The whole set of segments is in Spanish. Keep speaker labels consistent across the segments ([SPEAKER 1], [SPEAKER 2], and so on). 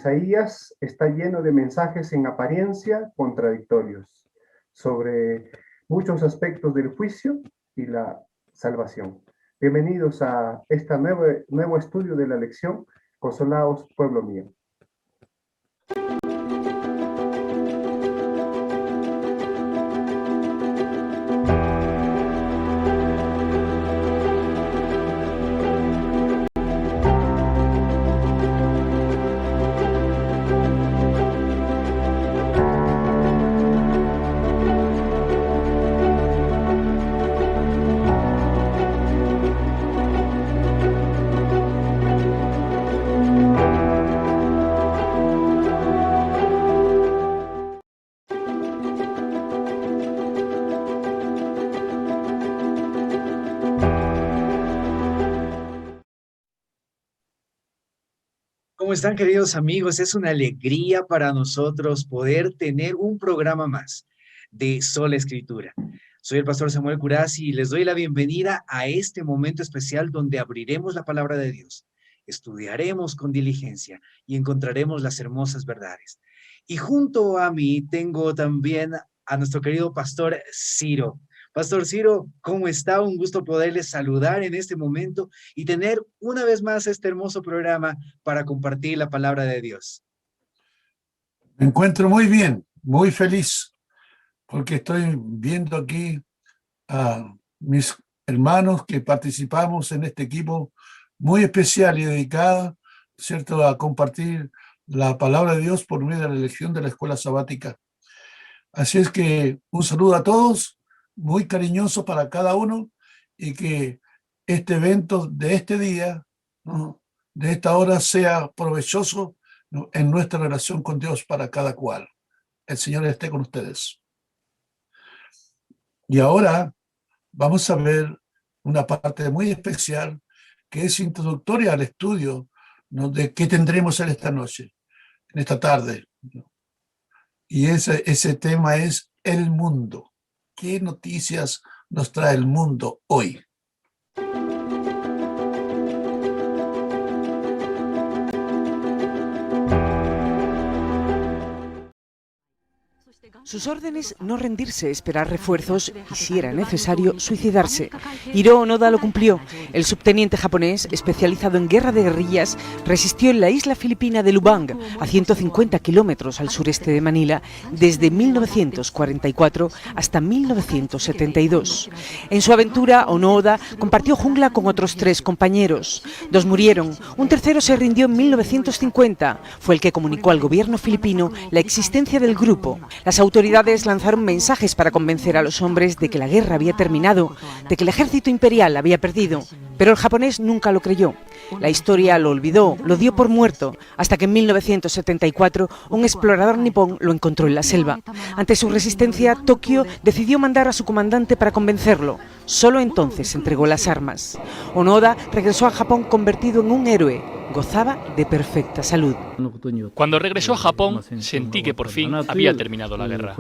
[SPEAKER 1] Isaías está lleno de mensajes en apariencia contradictorios sobre muchos aspectos del juicio y la salvación. Bienvenidos a este nuevo estudio de la lección Consolaos, pueblo mío.
[SPEAKER 2] ¿Cómo están, queridos amigos? Es una alegría para nosotros poder tener un programa más de Sola Escritura. Soy el pastor Samuel Curasi y les doy la bienvenida a este momento especial donde abriremos la palabra de Dios, estudiaremos con diligencia y encontraremos las hermosas verdades. Y junto a mí tengo también a nuestro querido pastor Ciro. Pastor Ciro, ¿cómo está? Un gusto poderles saludar en este momento y tener una vez más este hermoso programa para compartir la palabra de Dios.
[SPEAKER 3] Me encuentro muy bien, muy feliz, porque estoy viendo aquí a mis hermanos que participamos en este equipo muy especial y dedicado, ¿cierto?, a compartir la palabra de Dios por medio de la elección de la escuela sabática. Así es que un saludo a todos, muy cariñoso para cada uno, y que este evento de este día, ¿no?, de esta hora, sea provechoso, ¿no?, en nuestra relación con Dios para cada cual. El Señor esté con ustedes. Y ahora vamos a ver una parte muy especial que es introductoria al estudio, ¿no?, de qué tendremos en esta noche, en esta tarde, ¿no? Y ese tema es el mundo. ¿Qué noticias nos trae el mundo hoy?
[SPEAKER 4] Sus órdenes: no rendirse, esperar refuerzos y, si era necesario, suicidarse. Hiro Onoda lo cumplió. El subteniente japonés, especializado en guerra de guerrillas, resistió en la isla filipina de Lubang, a 150 kilómetros al sureste de Manila, desde 1944 hasta 1972. En su aventura, Onoda compartió jungla con otros 3 compañeros. 2 murieron, un tercero se rindió en 1950. Fue el que comunicó al gobierno filipino la existencia del grupo. Las autoridades lanzaron mensajes para convencer a los hombres de que la guerra había terminado, de que el ejército imperial había perdido, pero el japonés nunca lo creyó. La historia lo olvidó, lo dio por muerto, hasta que en 1974 un explorador nipón lo encontró en la selva. Ante su resistencia, Tokio decidió mandar a su comandante para convencerlo. Solo entonces entregó las armas. Onoda regresó a Japón convertido en un héroe. Gozaba de perfecta salud.
[SPEAKER 5] Cuando regresó a Japón, sentí que por fin había terminado la guerra.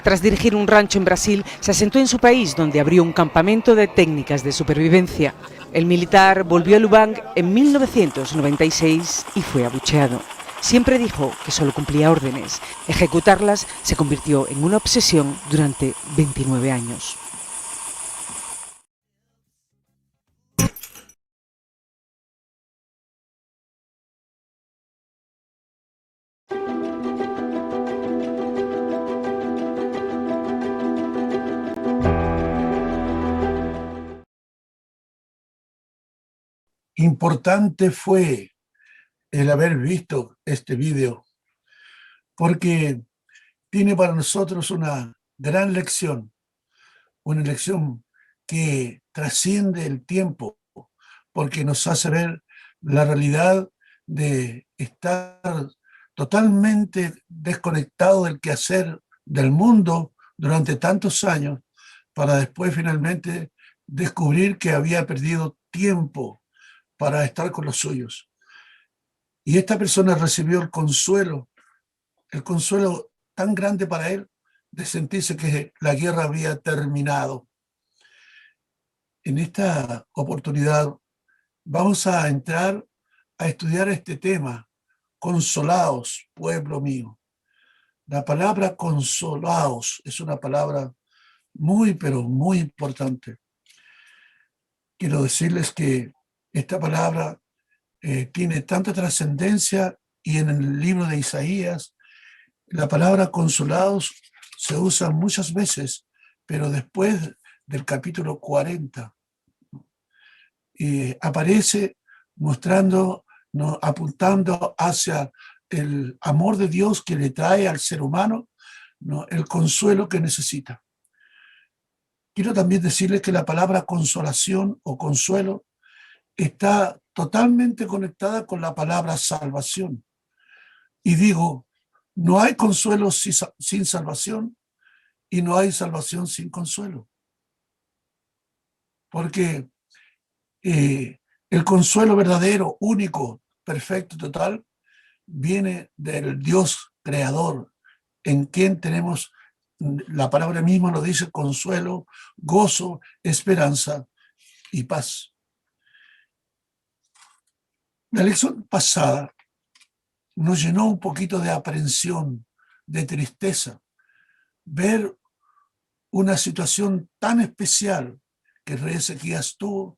[SPEAKER 4] Tras dirigir un rancho en Brasil, se asentó en su país, donde abrió un campamento de técnicas de supervivencia. El militar volvió a Lubang en 1996 y fue abucheado. Siempre dijo que solo cumplía órdenes. Ejecutarlas se convirtió en una obsesión durante 29 años.
[SPEAKER 3] Importante fue el haber visto este video, porque tiene para nosotros una gran lección, una lección que trasciende el tiempo, porque nos hace ver la realidad de estar totalmente desconectado del quehacer del mundo durante tantos años, para después finalmente descubrir que había perdido tiempo para estar con los suyos. Y esta persona recibió el consuelo tan grande para él, de sentirse que la guerra había terminado. En esta oportunidad vamos a entrar a estudiar este tema consolaos, pueblo mío. La palabra consolaos es una palabra muy, pero muy importante. Quiero decirles que esta palabra tiene tanta trascendencia, y en el libro de Isaías la palabra consolados se usa muchas veces, pero después del capítulo 40 aparece mostrando, ¿no?, apuntando hacia el amor de Dios que le trae al ser humano, ¿no?, el consuelo que necesita. Quiero también decirles que la palabra consolación o consuelo está totalmente conectada con la palabra salvación. Y digo, no hay consuelo sin salvación, y no hay salvación sin consuelo. Porque el consuelo verdadero, único, perfecto, total, viene del Dios creador, en quien tenemos, la palabra misma lo dice, consuelo, gozo, esperanza y paz. La lección pasada nos llenó un poquito de aprensión, de tristeza, ver una situación tan especial que el rey Ezequías tuvo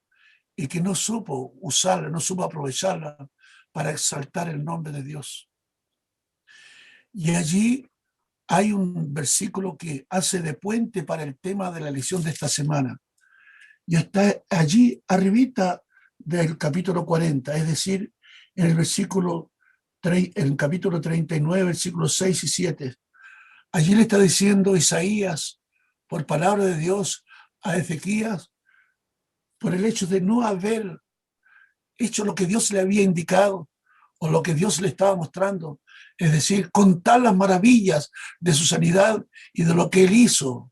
[SPEAKER 3] y que no supo usarla, no supo aprovecharla para exaltar el nombre de Dios. Y allí hay un versículo que hace de puente para el tema de la lección de esta semana. Y está allí arribita del capítulo 40, es decir, en el capítulo 39, versículos 6 y 7. Allí le está diciendo Isaías, por palabra de Dios, a Ezequías, por el hecho de no haber hecho lo que Dios le había indicado o lo que Dios le estaba mostrando, es decir, contar las maravillas de su sanidad y de lo que él hizo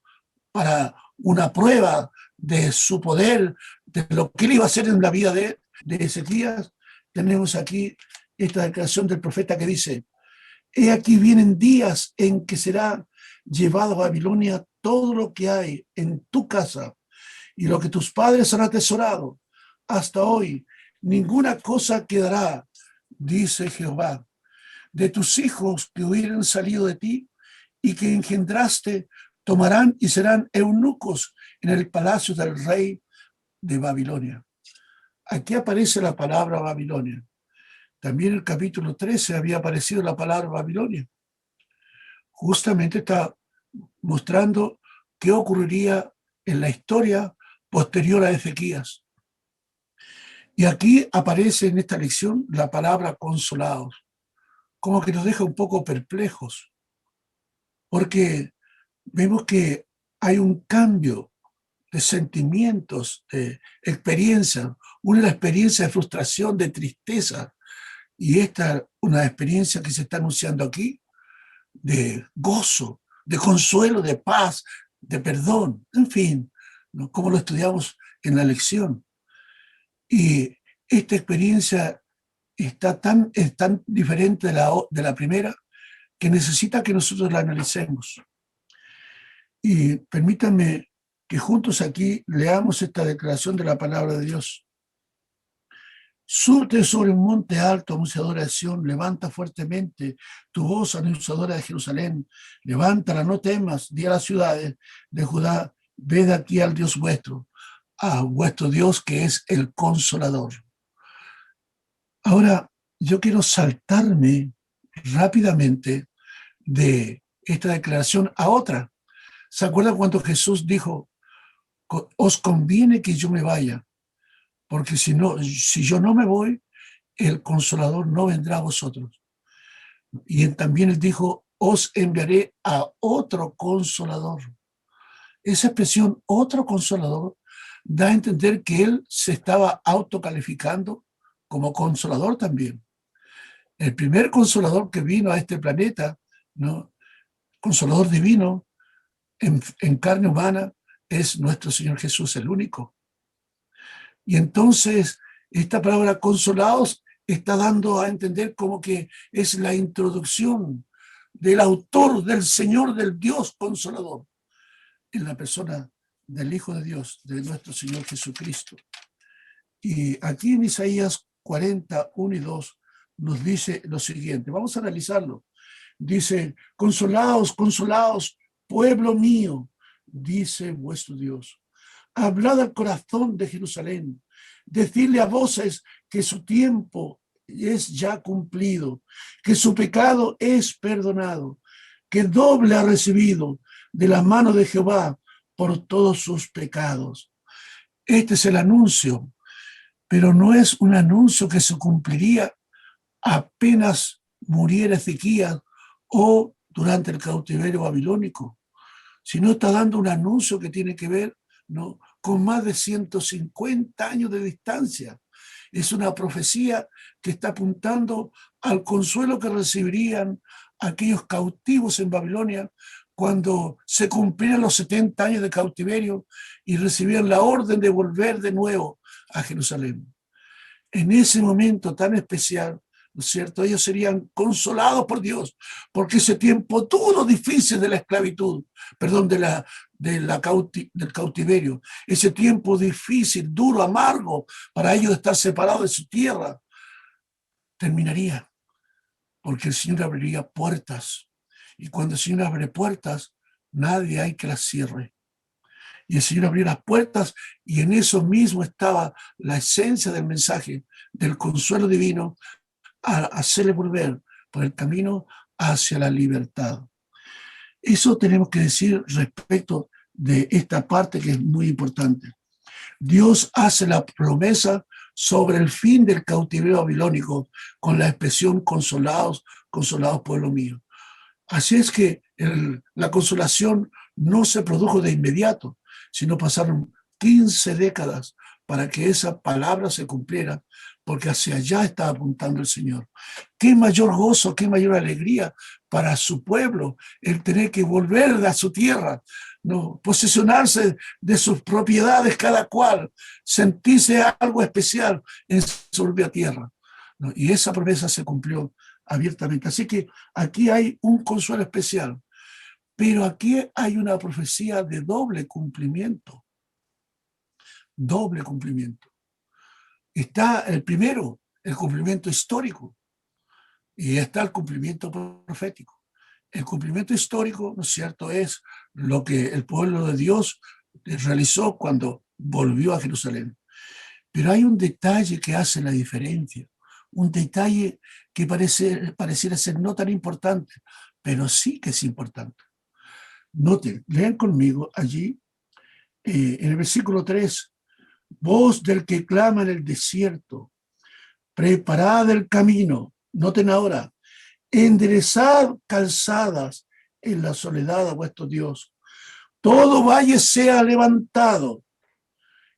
[SPEAKER 3] para una prueba de su poder, de lo que él iba a hacer en la vida de Ezequías. Tenemos aquí esta declaración del profeta que dice: he aquí vienen días en que será llevado a Babilonia todo lo que hay en tu casa y lo que tus padres han atesorado hasta hoy. Ninguna cosa quedará, dice Jehová. De tus hijos que hubieran salido de ti y que engendraste, tomarán y serán eunucos en el palacio del rey de Babilonia. Aquí aparece la palabra Babilonia. También en el capítulo 13 había aparecido la palabra Babilonia. Justamente está mostrando qué ocurriría en la historia posterior a Ezequías. Y aquí aparece en esta lección la palabra consolados, como que nos deja un poco perplejos, porque vemos que hay un cambio de sentimientos, de experiencia, una experiencia de frustración, de tristeza, y esta una experiencia que se está anunciando aquí, de gozo, de consuelo, de paz, de perdón, en fin, ¿no?, como lo estudiamos en la lección. Y esta experiencia es tan diferente de la primera que necesita que nosotros la analicemos. Y permítanme que juntos aquí leamos esta declaración de la palabra de Dios. Surte sobre un monte alto, anunciadora de Sión, levanta fuertemente tu voz, anunciadora de Jerusalén, levántala, no temas, di a las ciudades de Judá, ved aquí al Dios vuestro, a vuestro Dios que es el Consolador. Ahora, yo quiero saltarme rápidamente de esta declaración a otra. ¿Se acuerdan cuando Jesús dijo: os conviene que yo me vaya, porque si yo no me voy, el Consolador no vendrá a vosotros? Y también él dijo: os enviaré a otro Consolador. Esa expresión, otro Consolador, da a entender que él se estaba autocalificando como Consolador también. El primer Consolador que vino a este planeta, ¿no?, Consolador divino, en carne humana, es nuestro Señor Jesús, el único. Y entonces esta palabra consolados está dando a entender como que es la introducción del autor, del Señor, del Dios Consolador, en la persona del Hijo de Dios, de nuestro Señor Jesucristo. Y aquí en Isaías 40, 1 y 2 nos dice lo siguiente. Vamos a analizarlo. Dice, consolaos, consolaos, pueblo mío, dice vuestro Dios. Hablad al corazón de Jerusalén. Decidle a voces que su tiempo es ya cumplido, que su pecado es perdonado, que doble ha recibido de la mano de Jehová por todos sus pecados. Este es el anuncio, pero no es un anuncio que se cumpliría apenas muriera Ezequías o durante el cautiverio babilónico, sino está dando un anuncio que tiene que ver, ¿no?, con más de 150 años de distancia. Es una profecía que está apuntando al consuelo que recibirían aquellos cautivos en Babilonia cuando se cumplieran los 70 años de cautiverio y recibían la orden de volver de nuevo a Jerusalén. En ese momento tan especial, ¿no es cierto?, ellos serían consolados por Dios, porque ese tiempo duro, difícil de la esclavitud, perdón, del cautiverio, ese tiempo difícil, duro, amargo, para ellos estar separados de su tierra, terminaría, porque el Señor abriría puertas, y cuando el Señor abre puertas, nadie hay que las cierre. Y el Señor abrió las puertas, y en eso mismo estaba la esencia del mensaje, del consuelo divino, a hacerle volver por el camino hacia la libertad. Eso tenemos que decir respecto de esta parte que es muy importante. Dios hace la promesa sobre el fin del cautiverio babilónico con la expresión consolados, consolados pueblo mío. Así es que la consolación no se produjo de inmediato, sino pasaron 15 décadas para que esa palabra se cumpliera, porque hacia allá estaba apuntando el Señor. Qué mayor gozo, qué mayor alegría para su pueblo el tener que volver a su tierra, ¿no?, posesionarse de sus propiedades cada cual, sentirse algo especial en su propia tierra, ¿no? Y esa promesa se cumplió abiertamente. Así que aquí hay un consuelo especial, pero aquí hay una profecía de doble cumplimiento. Doble cumplimiento. Está el primero, el cumplimiento histórico, y está el cumplimiento profético. El cumplimiento histórico, ¿no es cierto?, es lo que el pueblo de Dios realizó cuando volvió a Jerusalén. Pero hay un detalle que hace la diferencia, un detalle que pareciera ser no tan importante, pero sí que es importante. Noten, lean conmigo allí, en el versículo 3, voz del que clama en el desierto, preparad el camino. Noten ahora, enderezad calzadas en la soledad a vuestro Dios. Todo valle sea levantado,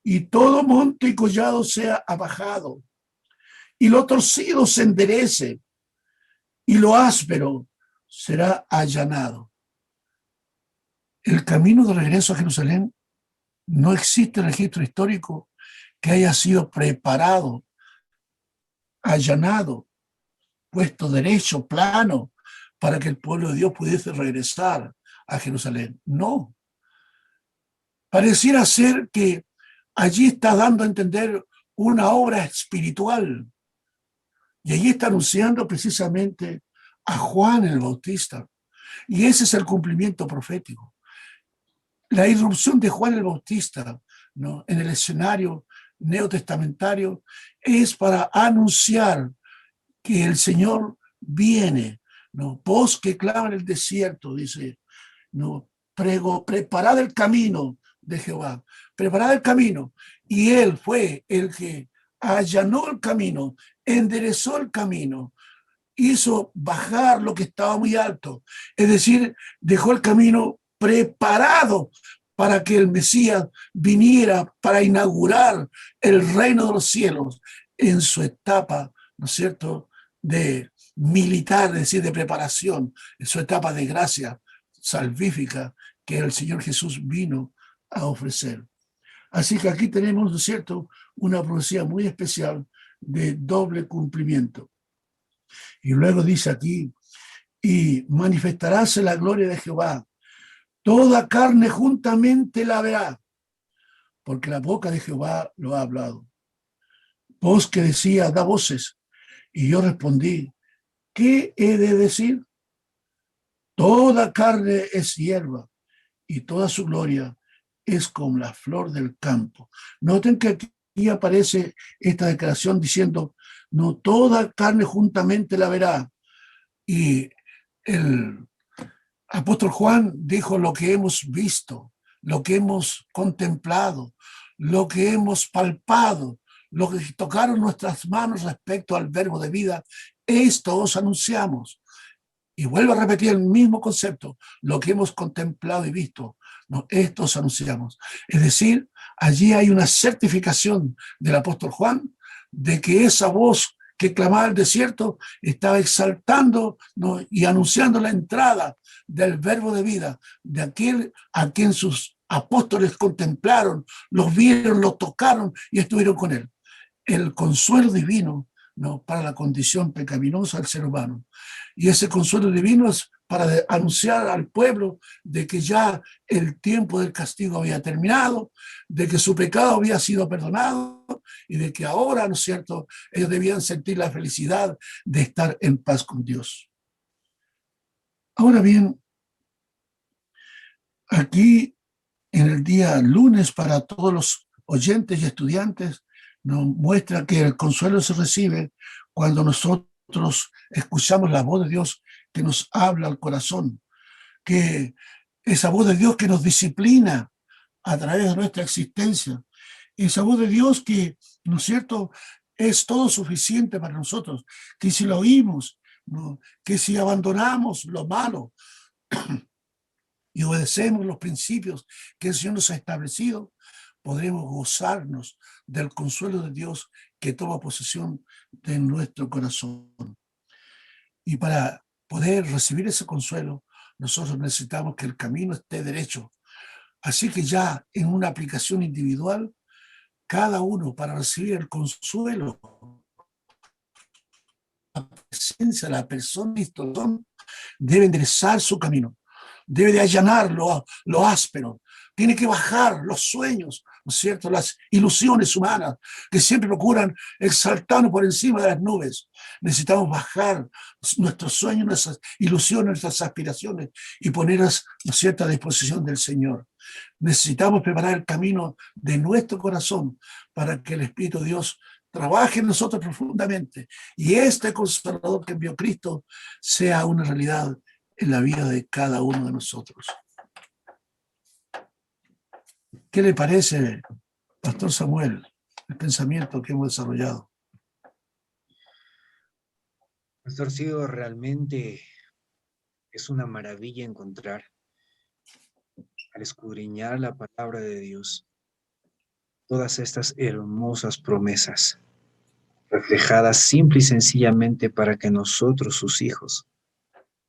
[SPEAKER 3] y todo monte y collado sea abajado, y lo torcido se enderece, y lo áspero será allanado. El camino de regreso a Jerusalén, no existe registro histórico que haya sido preparado, allanado, puesto derecho, plano, para que el pueblo de Dios pudiese regresar a Jerusalén. No. Pareciera ser que allí está dando a entender una obra espiritual. Y allí está anunciando precisamente a Juan el Bautista. Y ese es el cumplimiento profético. La irrupción de Juan el Bautista, ¿no?, en el escenario neotestamentario es para anunciar que el Señor viene, ¿no? Voz que clama en el desierto, dice, ¿no?, preparad el camino de Jehová, preparad el camino. Y Él fue el que allanó el camino, enderezó el camino, hizo bajar lo que estaba muy alto, es decir, dejó el camino preparado para que el Mesías viniera para inaugurar el reino de los cielos en su etapa, ¿no es cierto?, de militar, es decir, de preparación, en su etapa de gracia salvífica que el Señor Jesús vino a ofrecer. Así que aquí tenemos, ¿no es cierto?, una profecía muy especial de doble cumplimiento. Y luego dice aquí, y manifestaráse la gloria de Jehová, toda carne juntamente la verá, porque la boca de Jehová lo ha hablado. Voz que decía, da voces, Y yo respondí, ¿qué he de decir? Toda carne es hierba y toda su gloria es como la flor del campo. Noten que aquí aparece esta declaración diciendo, no toda carne juntamente la verá. Y el apóstol Juan dijo lo que hemos visto, lo que hemos contemplado, lo que hemos palpado, lo que tocaron nuestras manos respecto al verbo de vida, esto os anunciamos. Y vuelvo a repetir el mismo concepto, lo que hemos contemplado y visto, no, esto os anunciamos. Es decir, allí hay una certificación del apóstol Juan de que esa voz que clamaba el desierto estaba exaltando, ¿no?, y anunciando la entrada del verbo de vida, de aquel a quien sus apóstoles contemplaron, los vieron, los tocaron y estuvieron con él. El consuelo divino, ¿no?, para la condición pecaminosa del ser humano. Y ese consuelo divino es para anunciar al pueblo de que ya el tiempo del castigo había terminado, de que su pecado había sido perdonado y de que ahora, ¿no es cierto?, ellos debían sentir la felicidad de estar en paz con Dios. Ahora bien, aquí en el día lunes para todos los oyentes y estudiantes nos muestra que el consuelo se recibe cuando nosotros escuchamos la voz de Dios que nos habla al corazón, que esa voz de Dios que nos disciplina a través de nuestra existencia, esa voz de Dios que, ¿no es cierto?, es todo suficiente para nosotros, que si lo oímos, ¿no?, que si abandonamos lo malo y obedecemos los principios que el Señor nos ha establecido, podremos gozarnos del consuelo de Dios que toma posesión de nuestro corazón. Y para poder recibir ese consuelo, nosotros necesitamos que el camino esté derecho. Así que ya en una aplicación individual, cada uno para recibir el consuelo, la presencia de la persona debe enderezar su camino, debe de allanar lo áspero, tiene que bajar los sueños, ¿no es cierto?, las ilusiones humanas que siempre procuran exaltarnos por encima de las nubes. Necesitamos bajar nuestros sueños, nuestras ilusiones, nuestras aspiraciones y ponerlas, ¿no es cierto?, a disposición del Señor. Necesitamos preparar el camino de nuestro corazón para que el Espíritu de Dios trabaje en nosotros profundamente y este Consolador que envió Cristo sea una realidad en la vida de cada uno de nosotros. ¿Qué le parece, Pastor Samuel, el pensamiento que hemos desarrollado?
[SPEAKER 2] Pastor Ciro, realmente es una maravilla encontrar, al escudriñar la palabra de Dios, todas estas hermosas promesas reflejadas simple y sencillamente para que nosotros, sus hijos,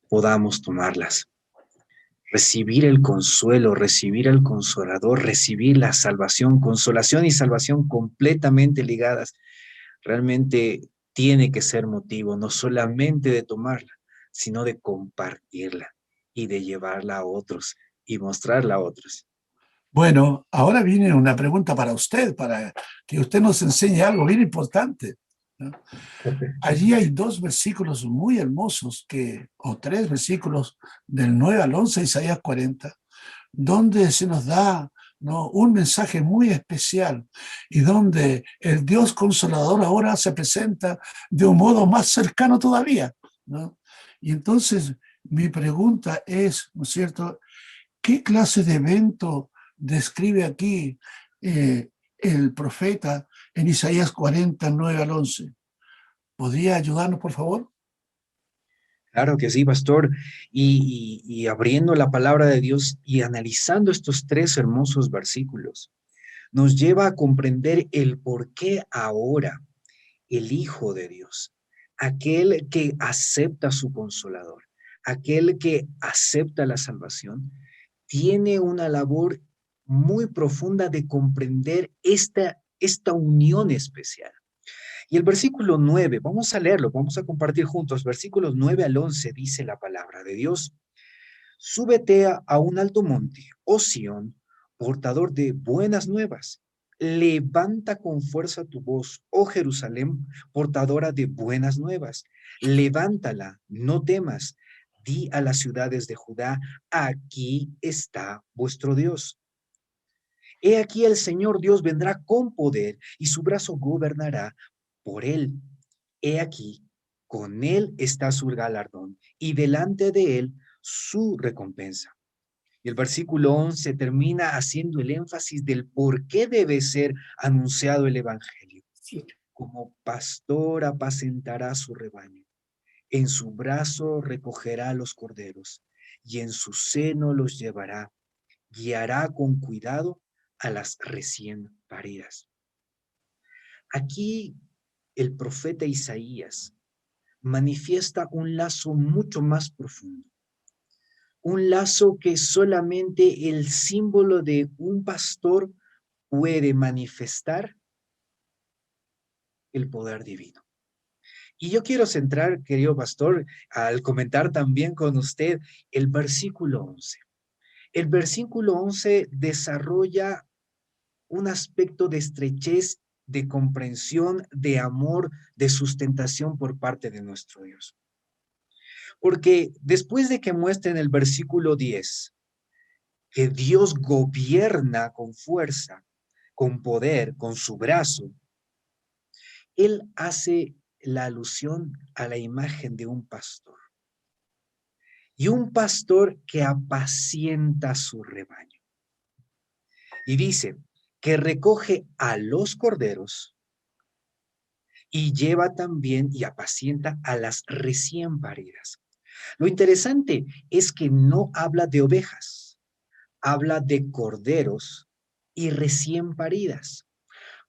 [SPEAKER 2] podamos tomarlas. Recibir el consuelo, recibir al Consolador, recibir la salvación, consolación y salvación completamente ligadas. Realmente tiene que ser motivo no solamente de tomarla, sino de compartirla y de llevarla a otros y mostrarla a otros.
[SPEAKER 3] Bueno, ahora viene una pregunta para usted, para que usted nos enseñe algo bien importante, ¿no? Allí hay 2 versículos muy hermosos, o 3 versículos del 9 al 11 de Isaías 40, donde se nos da, ¿no?, un mensaje muy especial y donde el Dios Consolador ahora se presenta de un modo más cercano todavía, ¿no? Y entonces mi pregunta es, ¿no es cierto?, ¿qué clase de evento describe aquí el profeta en Isaías 40, 9 al 11? ¿Podría ayudarnos, por favor?
[SPEAKER 2] Claro que sí, pastor. Y abriendo la palabra de Dios y analizando estos 3 hermosos versículos, nos lleva a comprender el por qué ahora el Hijo de Dios, aquel que acepta su Consolador, aquel que acepta la salvación, tiene una labor muy profunda de comprender esta unión especial. Y el versículo 9, vamos a leerlo, vamos a compartir juntos. Versículos 9 al 11 dice la palabra de Dios. Súbete a un alto monte, oh Sión, portador de buenas nuevas, Levanta con fuerza tu voz, oh Jerusalén, portadora de buenas nuevas. Levántala, no temas. Di a las ciudades de Judá, aquí está vuestro Dios. He aquí el Señor Dios vendrá con poder y su brazo gobernará por él. He aquí, con él está su galardón y delante de él su recompensa. Y el versículo 11 termina haciendo el énfasis del por qué debe ser anunciado el evangelio. Como pastor apacentará su rebaño. En su brazo recogerá los corderos y en su seno los llevará. Guiará con cuidado a las recién paridas. Aquí el profeta Isaías manifiesta un lazo mucho más profundo. Un lazo que solamente el símbolo de un pastor puede manifestar el poder divino. Y yo quiero centrar, querido pastor, al comentar también con usted el versículo 11. El versículo 11 desarrolla un aspecto de estrechez, de comprensión, de amor, de sustentación por parte de nuestro Dios. Porque después de que muestra en el versículo 10 que Dios gobierna con fuerza, con poder, con su brazo, Él hace la alusión a la imagen de un pastor. Y un pastor que apacienta su rebaño. Y dice que recoge a los corderos y lleva también y apacienta a las recién paridas. Lo interesante es que no habla de ovejas, habla de corderos y recién paridas,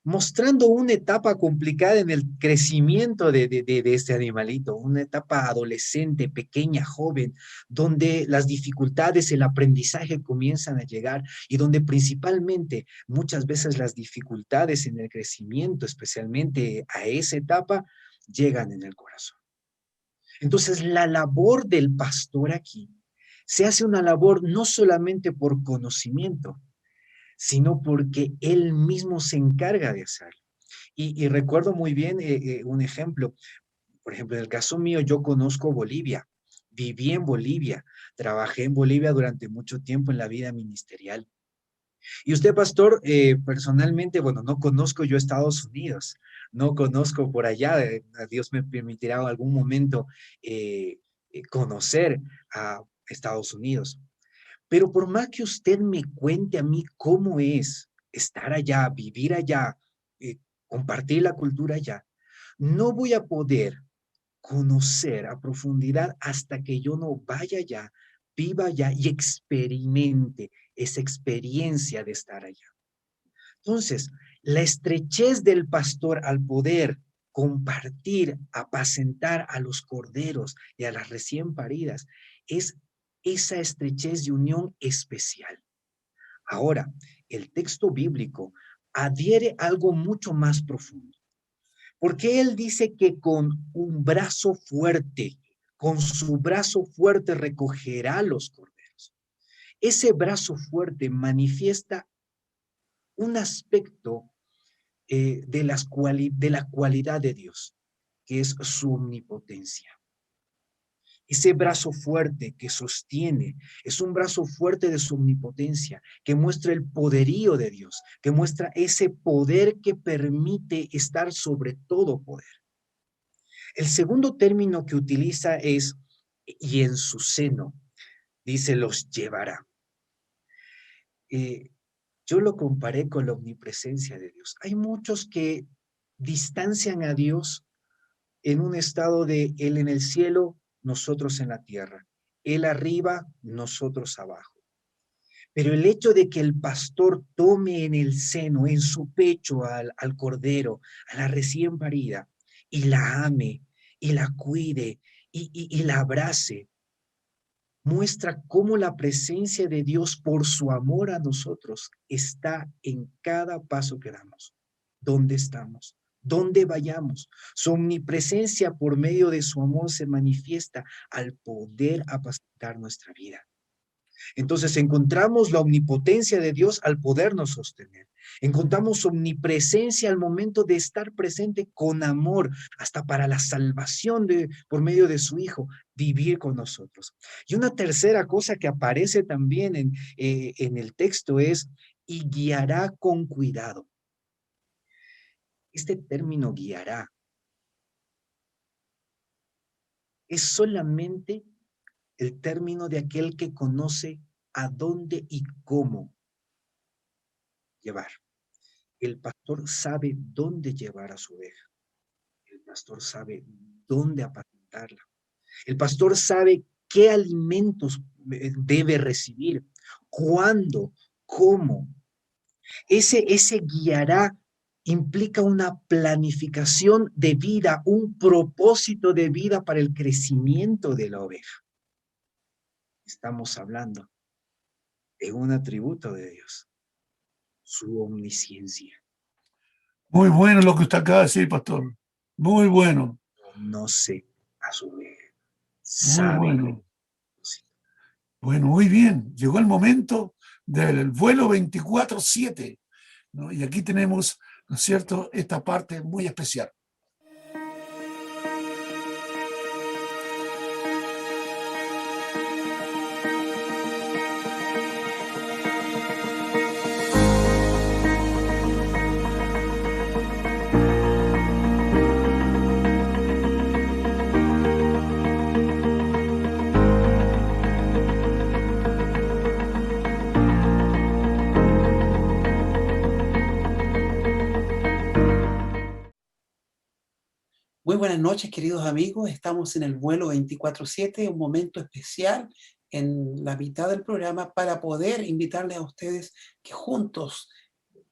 [SPEAKER 2] mostrando una etapa complicada en el crecimiento de este animalito, una etapa adolescente, pequeña, joven, donde las dificultades, el aprendizaje comienzan a llegar y donde principalmente muchas veces las dificultades en el crecimiento, especialmente a esa etapa, llegan en el corazón. Entonces, la labor del pastor aquí se hace una labor no solamente por conocimiento, sino porque él mismo se encarga de hacerlo. Y recuerdo muy bien un ejemplo. Por ejemplo, en el caso mío, yo conozco Bolivia, viví en Bolivia, trabajé en Bolivia durante mucho tiempo en la vida ministerial. Y usted, pastor, personalmente, bueno, no conozco yo Estados Unidos, no conozco por allá, Dios me permitirá en algún momento conocer a Estados Unidos. Pero por más que usted me cuente a mí cómo es estar allá, vivir allá, compartir la cultura allá, no voy a poder conocer a profundidad hasta que yo no vaya allá, viva allá y experimente esa experiencia de estar allá. Entonces, la estrechez del pastor al poder compartir, apacentar a los corderos y a las recién paridas es esa estrechez de unión especial. Ahora, el texto bíblico adhiere algo mucho más profundo, porque él dice que con un brazo fuerte, con su brazo fuerte recogerá los corderos. Ese brazo fuerte manifiesta un aspecto de la cualidad de Dios, que es su omnipotencia. Ese brazo fuerte que sostiene, es un brazo fuerte de su omnipotencia, que muestra el poderío de Dios, que muestra ese poder que permite estar sobre todo poder. El segundo término que utiliza es, y en su seno, dice, los llevará. Yo lo comparé con la omnipresencia de Dios. Hay muchos que distancian a Dios en un estado de Él en el cielo, nosotros en la tierra. Él arriba, nosotros abajo. Pero el hecho de que el pastor tome en el seno, en su pecho al cordero, a la recién parida, y la ame, y la cuide, y la abrace, muestra cómo la presencia de Dios por su amor a nosotros está en cada paso que damos, donde estamos, donde vayamos. Su omnipresencia por medio de su amor se manifiesta al poder apacentar nuestra vida. Entonces encontramos la omnipotencia de Dios al podernos sostener. Encontramos omnipresencia al momento de estar presente con amor, hasta para la salvación por medio de su Hijo, vivir con nosotros. Y una tercera cosa que aparece también en el texto es, y guiará con cuidado. Este término guiará es solamente el término de aquel que conoce a dónde y cómo llevar. El pastor sabe dónde llevar a su oveja. El pastor sabe dónde apacentarla. El pastor sabe qué alimentos debe recibir, cuándo, cómo. Ese guiará implica una planificación de vida, un propósito de vida para el crecimiento de la oveja. Estamos hablando de un atributo de Dios, su omnisciencia.
[SPEAKER 3] Muy bueno lo que usted acaba de decir, pastor. Muy bueno.
[SPEAKER 2] Conoce a su oveja.
[SPEAKER 3] Muy
[SPEAKER 2] Sabe.
[SPEAKER 3] bueno. Bueno, muy bien. Llegó el momento del vuelo 24/7, ¿no? Y aquí tenemos, ¿no es cierto?, esta parte muy especial.
[SPEAKER 6] Muy buenas noches, queridos amigos. Estamos en el vuelo 24/7, un momento especial en la mitad del programa para poder invitarles a ustedes que juntos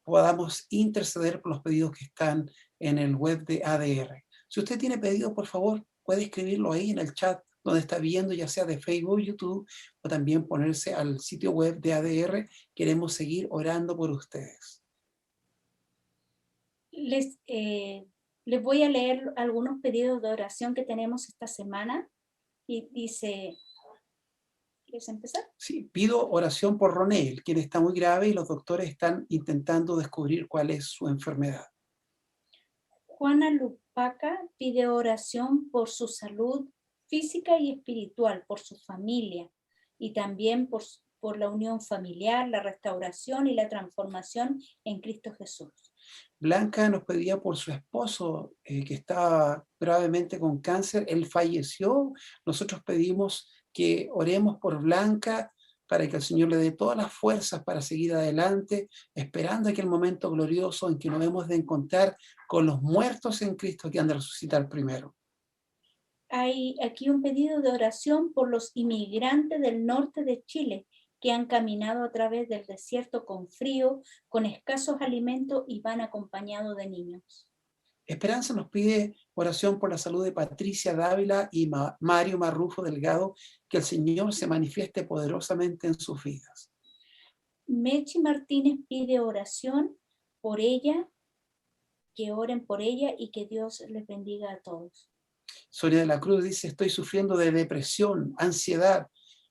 [SPEAKER 6] podamos interceder por los pedidos que están en el web de ADR. Si usted tiene pedido, por favor, puede escribirlo ahí en el chat donde está viendo, ya sea de Facebook, YouTube, o también ponerse al sitio web de ADR. Queremos seguir orando por ustedes.
[SPEAKER 7] Les voy a leer algunos pedidos de oración que tenemos esta semana. Y dice, ¿quieres empezar?
[SPEAKER 6] Sí, pido oración por Ronel, quien está muy grave y los doctores están intentando descubrir cuál es su enfermedad.
[SPEAKER 7] Juana Lupaca pide oración por su salud física y espiritual, por su familia y también por la unión familiar, la restauración y la transformación en Cristo Jesús.
[SPEAKER 6] Blanca nos pedía por su esposo que estaba gravemente con cáncer. Él falleció. Nosotros pedimos que oremos por Blanca para que el Señor le dé todas las fuerzas para seguir adelante, esperando aquel momento glorioso en que nos hemos de encontrar con los muertos en Cristo que han de resucitar primero.
[SPEAKER 7] Hay aquí un pedido de oración por los inmigrantes del norte de Chile que han caminado a través del desierto con frío, con escasos alimentos y van acompañados de niños.
[SPEAKER 6] Esperanza nos pide oración por la salud de Patricia Dávila y Mario Marrufo Delgado, que el Señor se manifieste poderosamente en sus vidas.
[SPEAKER 7] Mechi Martínez pide oración por ella, que oren por ella y que Dios les bendiga a todos.
[SPEAKER 6] Sonia de la Cruz dice, estoy sufriendo de depresión, ansiedad.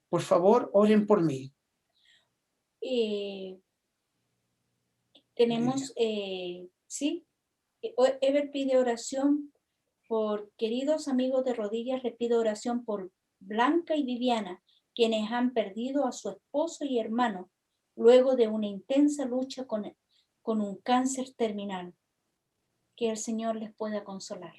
[SPEAKER 6] Por favor, oren por mí.
[SPEAKER 7] Tenemos, sí, Ever pide oración por queridos amigos de rodillas, le pido oración por Blanca y Viviana, quienes han perdido a su esposo y hermano luego de una intensa lucha con un cáncer terminal. Que el Señor les pueda consolar.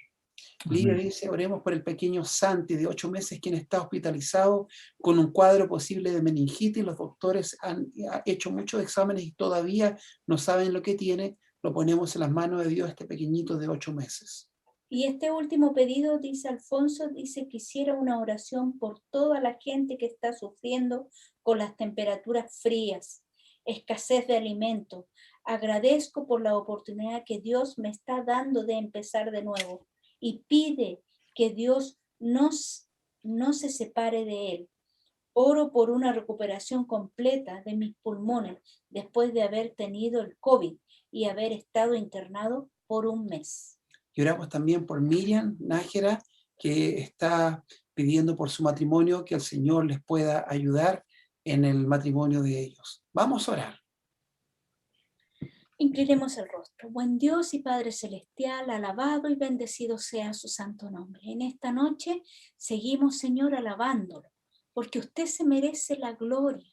[SPEAKER 6] Lidia dice, oremos por el pequeño Santi de 8 meses, quien está hospitalizado con un cuadro posible de meningitis. Los doctores han hecho muchos exámenes y todavía no saben lo que tiene. Lo ponemos en las manos de Dios, este pequeñito de 8 meses.
[SPEAKER 7] Y este último pedido, dice Alfonso, dice, quisiera una oración por toda la gente que está sufriendo con las temperaturas frías, escasez de alimentos. Agradezco por la oportunidad que Dios me está dando de empezar de nuevo y pide que Dios no se separe de él. Oro por una recuperación completa de mis pulmones después de haber tenido el COVID y haber estado internado por 1 mes.
[SPEAKER 6] Y oramos también por Miriam Nájera, que está pidiendo por su matrimonio que el Señor les pueda ayudar en el matrimonio de ellos. Vamos a orar.
[SPEAKER 7] Inclinemos el rostro. Buen Dios y Padre Celestial, alabado y bendecido sea su santo nombre. En esta noche seguimos, Señor, alabándolo, porque usted se merece la gloria.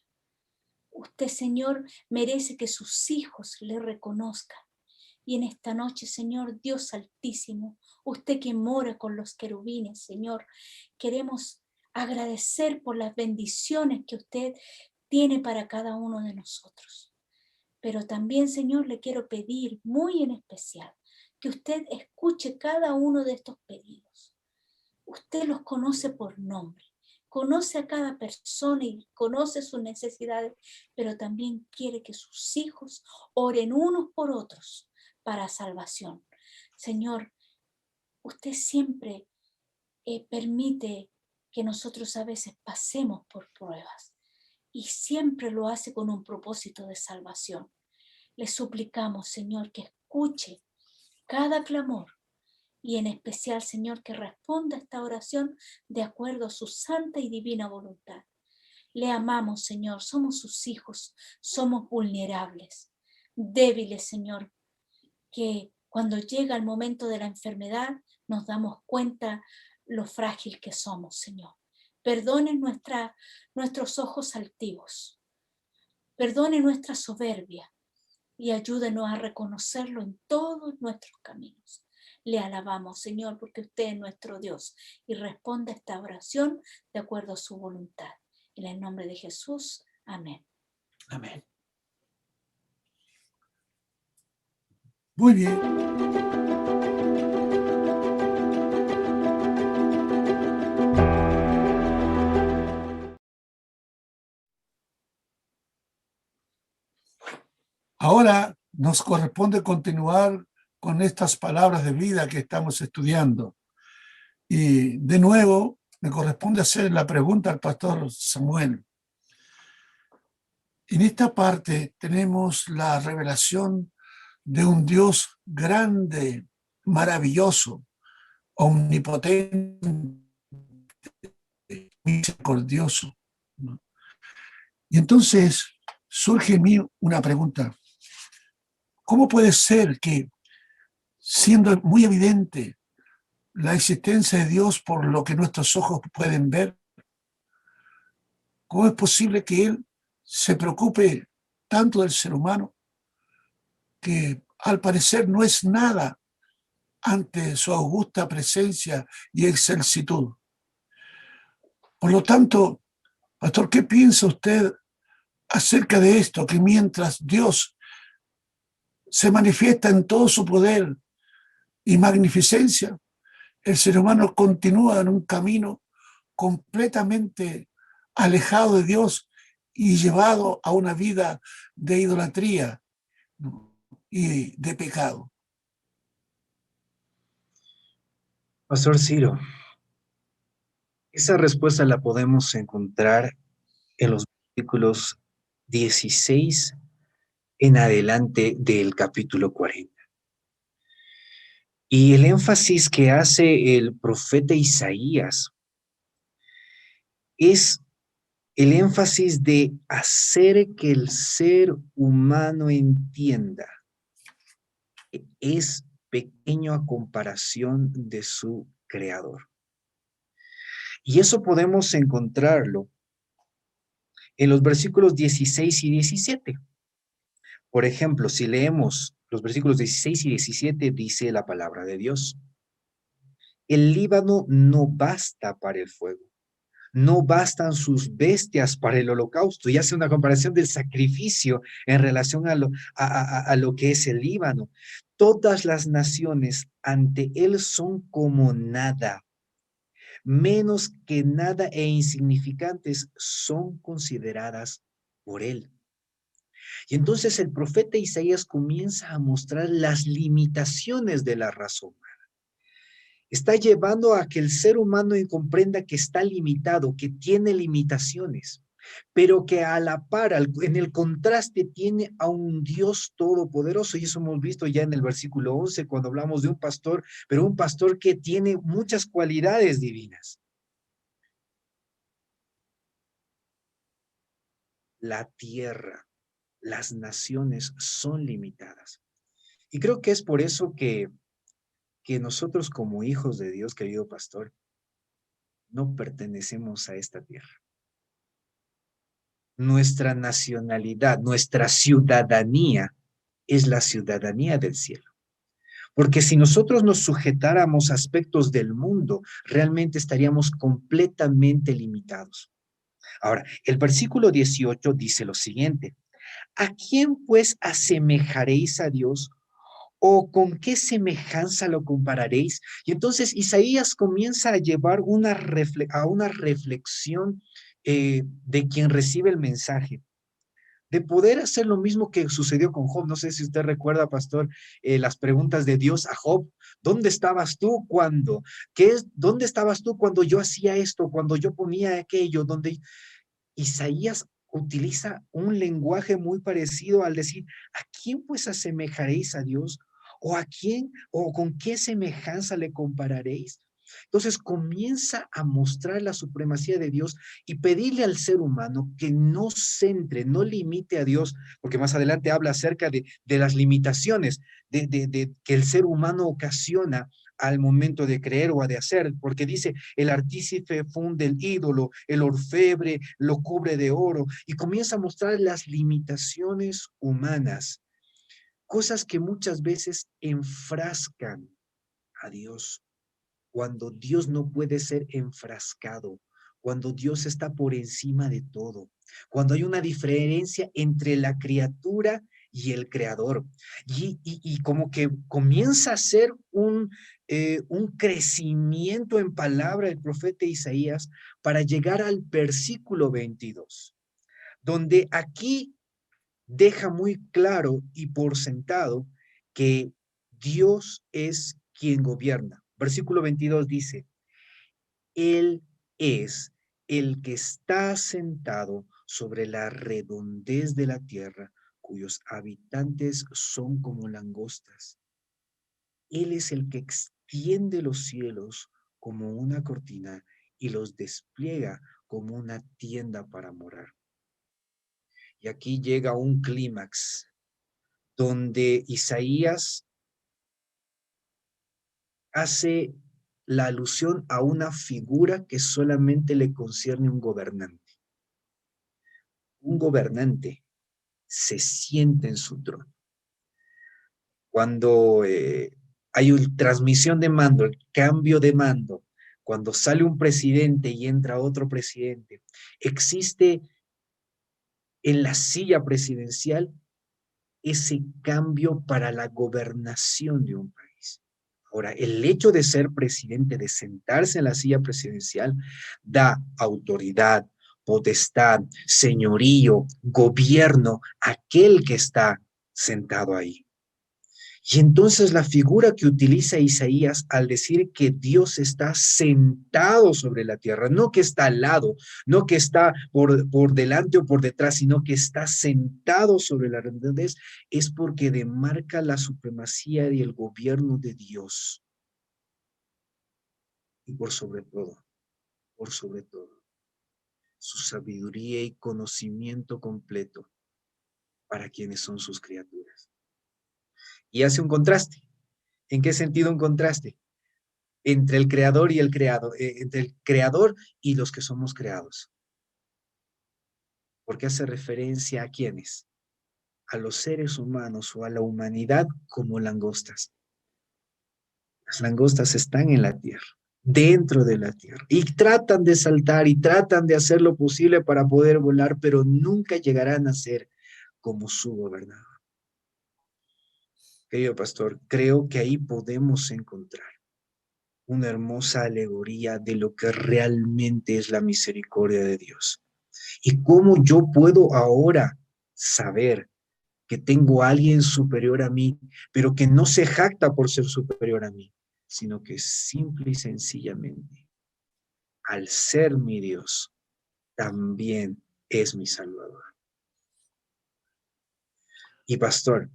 [SPEAKER 7] Usted, Señor, merece que sus hijos le reconozcan. Y en esta noche, Señor, Dios Altísimo, usted que mora con los querubines, Señor, queremos agradecer por las bendiciones que usted tiene para cada uno de nosotros. Pero también, Señor, le quiero pedir muy en especial que usted escuche cada uno de estos pedidos. Usted los conoce por nombre, conoce a cada persona y conoce sus necesidades, pero también quiere que sus hijos oren unos por otros para salvación. Señor, usted siempre permite que nosotros a veces pasemos por pruebas y siempre lo hace con un propósito de salvación. Le suplicamos, Señor, que escuche cada clamor y en especial, Señor, que responda a esta oración de acuerdo a su santa y divina voluntad. Le amamos, Señor, somos sus hijos, somos vulnerables, débiles, Señor, que cuando llega el momento de la enfermedad nos damos cuenta lo frágil que somos, Señor. Perdone nuestros ojos altivos, perdone nuestra soberbia y ayúdenos a reconocerlo en todos nuestros caminos. Le alabamos, Señor, porque usted es nuestro Dios y responde a esta oración de acuerdo a su voluntad. En el nombre de Jesús, amén.
[SPEAKER 6] Amén.
[SPEAKER 3] Muy bien. Ahora nos corresponde continuar con estas palabras de vida que estamos estudiando. Y de nuevo me corresponde hacer la pregunta al pastor Samuel. En esta parte tenemos la revelación de un Dios grande, maravilloso, omnipotente, misericordioso, ¿no? Y entonces surge en mí una pregunta. ¿Cómo puede ser que, siendo muy evidente la existencia de Dios por lo que nuestros ojos pueden ver, cómo es posible que Él se preocupe tanto del ser humano que al parecer no es nada ante su augusta presencia y excelsitud? Por lo tanto, pastor, ¿qué piensa usted acerca de esto? Que mientras Dios se manifiesta en todo su poder y magnificencia, el ser humano continúa en un camino completamente alejado de Dios y llevado a una vida de idolatría, ¿no?, y de pecado.
[SPEAKER 2] Pastor Ciro, esa respuesta la podemos encontrar en los versículos 16 en adelante del capítulo 40. Y el énfasis que hace el profeta Isaías es el énfasis de hacer que el ser humano entienda que es pequeño a comparación de su creador. Y eso podemos encontrarlo en los versículos 16 y 17. Por ejemplo, si leemos los versículos 16 y 17, dice la palabra de Dios: el Líbano no basta para el fuego, no bastan sus bestias para el holocausto. Y hace una comparación del sacrificio en relación a lo que es el Líbano. Todas las naciones ante él son como nada, menos que nada e insignificantes son consideradas por él. Y entonces el profeta Isaías comienza a mostrar las limitaciones de la raza humana. Está llevando a que el ser humano comprenda que está limitado, que tiene limitaciones, pero que a la par, en el contraste, tiene a un Dios todopoderoso. Y eso hemos visto ya en el versículo 11, cuando hablamos de un pastor, pero un pastor que tiene muchas cualidades divinas. la tierra, las naciones son limitadas. Y creo que es por eso que nosotros como hijos de Dios, querido pastor, no pertenecemos a esta tierra. Nuestra nacionalidad, nuestra ciudadanía es la ciudadanía del cielo. Porque si nosotros nos sujetáramos a aspectos del mundo, realmente estaríamos completamente limitados. Ahora, el versículo 18 dice lo siguiente: ¿a quién pues asemejaréis a Dios? ¿O con qué semejanza lo compararéis? Y entonces Isaías comienza a llevar a una reflexión de quien recibe el mensaje, de poder hacer lo mismo que sucedió con Job. No sé si usted recuerda, pastor, las preguntas de Dios a Job. ¿Dónde estabas tú cuando? ¿Dónde estabas tú cuando yo hacía esto, cuando yo ponía aquello? Donde Isaías utiliza un lenguaje muy parecido al decir: ¿a quién pues asemejaréis a Dios? ¿O a quién o con qué semejanza le compararéis? Entonces comienza a mostrar la supremacía de Dios y pedirle al ser humano que no centre, no limite a Dios, porque más adelante habla acerca de las limitaciones que el ser humano ocasiona al momento de creer o de hacer, porque dice: el artífice funde el ídolo, el orfebre lo cubre de oro, y comienza a mostrar las limitaciones humanas, cosas que muchas veces enfrascan a Dios, cuando Dios no puede ser enfrascado, cuando Dios está por encima de todo, cuando hay una diferencia entre la criatura y el creador, y como que comienza a ser un crecimiento en palabra del profeta Isaías para llegar al versículo 22, donde aquí deja muy claro y por sentado que Dios es quien gobierna. Versículo 22 dice: Él es el que está sentado sobre la redondez de la tierra, cuyos habitantes son como langostas. Él es el que extiende los cielos como una cortina y los despliega como una tienda para morar. Y aquí llega un clímax donde Isaías hace la alusión a una figura que solamente le concierne a un gobernante. Un gobernante se siente en su trono. Cuando hay una transmisión de mando, el cambio de mando, cuando sale un presidente y entra otro presidente, existe en la silla presidencial ese cambio para la gobernación de un país. Ahora, el hecho de ser presidente, de sentarse en la silla presidencial, da autoridad, potestad, señorío, gobierno a aquel que está sentado ahí. Y entonces la figura que utiliza Isaías al decir que Dios está sentado sobre la tierra, no que está al lado, no que está por delante o por detrás, sino que está sentado sobre la redondez, es porque demarca la supremacía y el gobierno de Dios. Y por sobre todo, su sabiduría y conocimiento completo para quienes son sus criaturas. Y hace un contraste. ¿En qué sentido un contraste? Entre el creador y el creado, entre el creador y los que somos creados. Porque hace referencia a quiénes, a los seres humanos o a la humanidad como langostas. Las langostas están en la tierra, dentro de la tierra, y tratan de saltar y tratan de hacer lo posible para poder volar, pero nunca llegarán a ser como su gobernador. Querido pastor, creo que ahí podemos encontrar una hermosa alegoría de lo que realmente es la misericordia de Dios. Y cómo yo puedo ahora saber que tengo a alguien superior a mí, pero que no se jacta por ser superior a mí, sino que simple y sencillamente, al ser mi Dios, también es mi Salvador. Y pastor,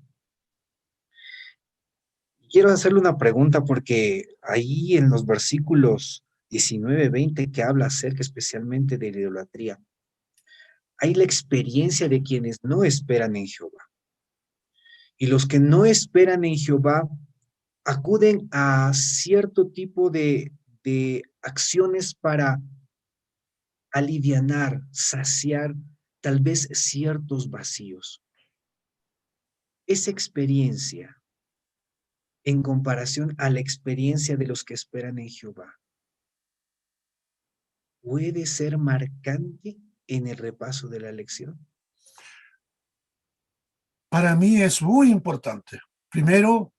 [SPEAKER 2] quiero hacerle una pregunta porque ahí en los versículos 19, 20 que habla acerca especialmente de la idolatría, hay la experiencia de quienes no esperan en Jehová. Y los que no esperan en Jehová acuden a cierto tipo de acciones para alivianar, saciar tal vez ciertos vacíos. Esa experiencia, en comparación a la experiencia de los que esperan en Jehová, ¿puede ser marcante en el repaso de la lección?
[SPEAKER 3] Para mí es muy importante. Primero,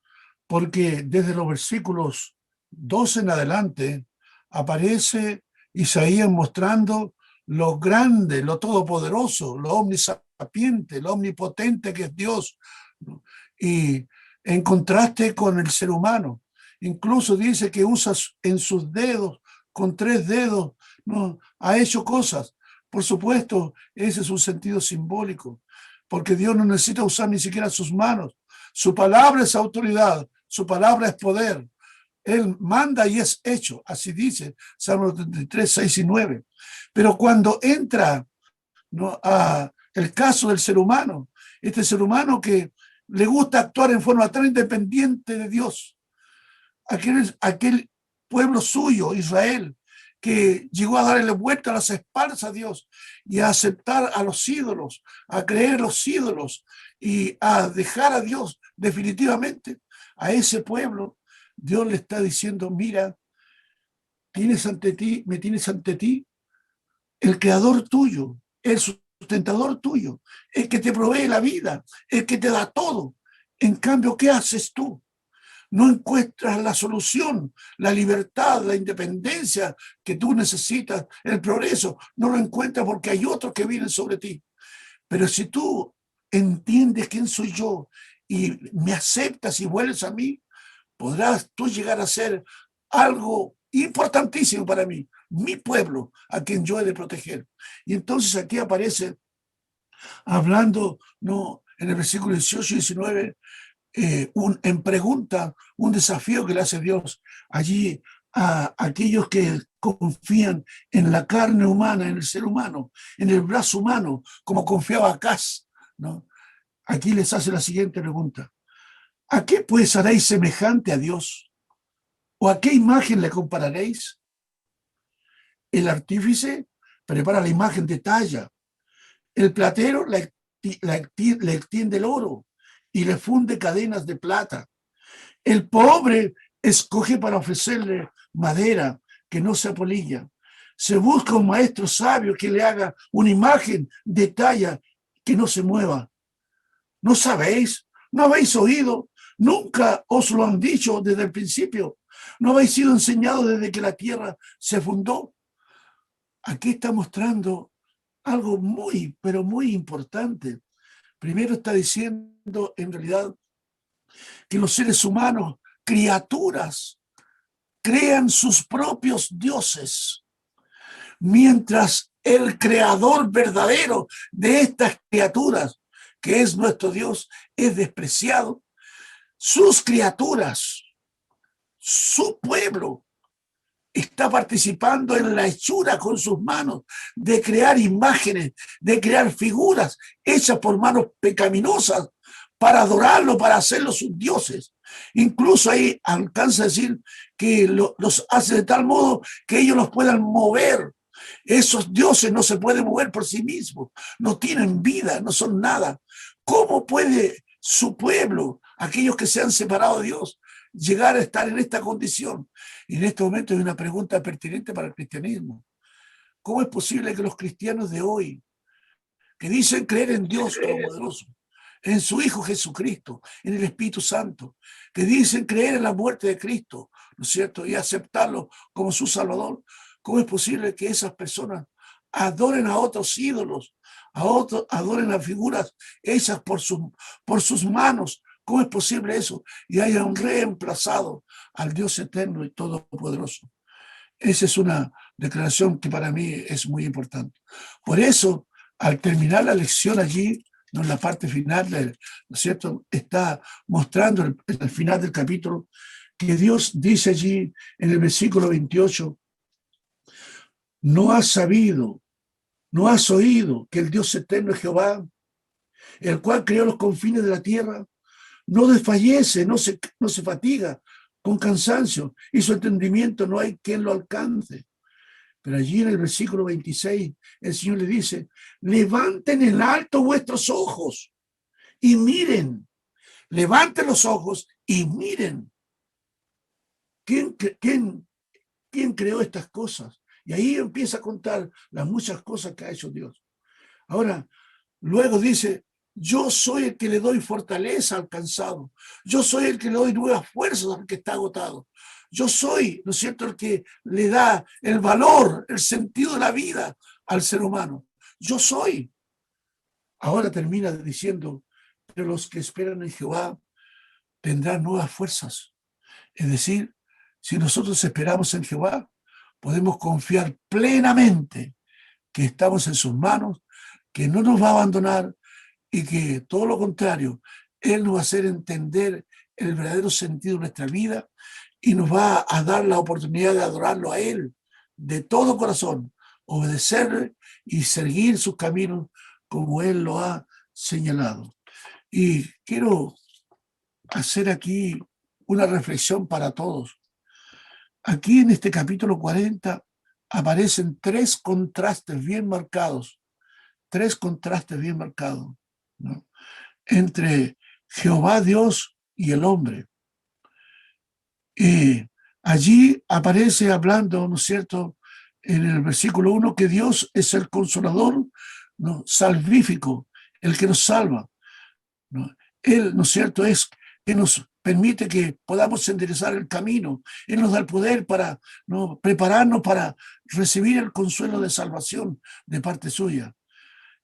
[SPEAKER 3] porque desde los versículos 12 en adelante aparece Isaías mostrando lo grande, lo todopoderoso, lo omnisapiente, lo omnipotente que es Dios, ¿no? Y en contraste con el ser humano. Incluso dice que usa en sus dedos, con 3 dedos, ¿no? Ha hecho cosas. Por supuesto, ese es un sentido simbólico, porque Dios no necesita usar ni siquiera sus manos. Su palabra es autoridad, su palabra es poder. Él manda y es hecho, así dice Salmo 33, 6 y 9. Pero cuando entra, ¿no?, a el caso del ser humano, este ser humano que le gusta actuar en forma tan independiente de Dios, aquel pueblo suyo, Israel, que llegó a darle vuelta a las espaldas a Dios y a aceptar a los ídolos, a creer en los ídolos y a dejar a Dios definitivamente, a ese pueblo, Dios le está diciendo: mira, me tienes ante ti el creador tuyo, el sustentador tuyo, el que te provee la vida, el que te da todo. En cambio, ¿qué haces tú? No encuentras la solución, la libertad, la independencia que tú necesitas, el progreso. No lo encuentras porque hay otros que vienen sobre ti. Pero si tú entiendes quién soy yo y me aceptas y vuelves a mí, podrás tú llegar a ser algo importantísimo para mí, mi pueblo, a quien yo he de proteger. Y entonces aquí aparece, hablando, ¿no?, en el versículo 18 y 19, en pregunta, un desafío que le hace Dios allí a aquellos que confían en la carne humana, en el ser humano, en el brazo humano, como confiaba Acaz, ¿no? Aquí les hace la siguiente pregunta: ¿a qué pues haréis semejante a Dios? ¿O a qué imagen le compararéis? El artífice prepara la imagen de talla, el platero le extiende el oro y le funde cadenas de plata. El pobre escoge para ofrecerle madera que no se apolilla. Se busca un maestro sabio que le haga una imagen de talla que no se mueva. ¿No sabéis? ¿No habéis oído? ¿Nunca os lo han dicho desde el principio? ¿No habéis sido enseñados desde que la tierra se fundó? Aquí está mostrando algo muy, pero muy importante. Primero está diciendo, en realidad, que los seres humanos, criaturas, crean sus propios dioses, mientras el creador verdadero de estas criaturas, que es nuestro Dios, es despreciado. Sus criaturas, su pueblo, está participando en la hechura con sus manos, de crear imágenes, de crear figuras hechas por manos pecaminosas para adorarlo, para hacerlo sus dioses. Incluso ahí alcanza a decir que los hace de tal modo que ellos los puedan mover. Esos dioses no se pueden mover por sí mismos, no tienen vida, no son nada. ¿Cómo puede su pueblo, aquellos que se han separado de Dios, llegar a estar en esta condición? Y en este momento hay una pregunta pertinente para el cristianismo. ¿Cómo es posible que los cristianos de hoy, que dicen creer en Dios Todopoderoso, en su Hijo Jesucristo, en el Espíritu Santo, que dicen creer en la muerte de Cristo, ¿no es cierto?, y aceptarlo como su Salvador, cómo es posible que esas personas adoren a otros ídolos, adoren a figuras hechas por sus manos? ¿Cómo es posible eso? Y hayan reemplazado al Dios eterno y todopoderoso. Esa es una declaración que para mí es muy importante. Por eso, al terminar la lección allí, ¿no?, en la parte final, ¿no es cierto?, está mostrando el final del capítulo, que Dios dice allí en el versículo 28, no has sabido, ¿No has oído que el Dios eterno es Jehová, el cual creó los confines de la tierra? No desfallece, no se fatiga con cansancio, y su entendimiento no hay quien lo alcance. Pero allí en el versículo 26, el Señor le dice, levanten en alto vuestros ojos y miren, levanten los ojos y miren. ¿Quién creó estas cosas? Y ahí empieza a contar las muchas cosas que ha hecho Dios. Ahora, luego dice, yo soy el que le doy fortaleza al cansado. Yo soy el que le doy nuevas fuerzas al que está agotado. Yo soy, ¿no es cierto?, el que le da el valor, el sentido de la vida al ser humano. Yo soy. Ahora termina diciendo, pero los que esperan en Jehová tendrán nuevas fuerzas. Es decir, si nosotros esperamos en Jehová, podemos confiar plenamente que estamos en sus manos, que no nos va a abandonar y que todo lo contrario, Él nos va a hacer entender el verdadero sentido de nuestra vida y nos va a dar la oportunidad de adorarlo a Él de todo corazón, obedecerle y seguir sus caminos como Él lo ha señalado. Y quiero hacer aquí una reflexión para todos. Aquí en este capítulo 40 aparecen tres contrastes bien marcados, ¿no?, entre Jehová Dios y el hombre. Allí aparece hablando, ¿no es cierto?, en el versículo 1, que Dios es el consolador, ¿no?, salvífico, el que nos salva, ¿no? Él, ¿no es cierto?, es que nos permite que podamos enderezar el camino. Él nos da el poder para, ¿no?, prepararnos para recibir el consuelo de salvación de parte suya.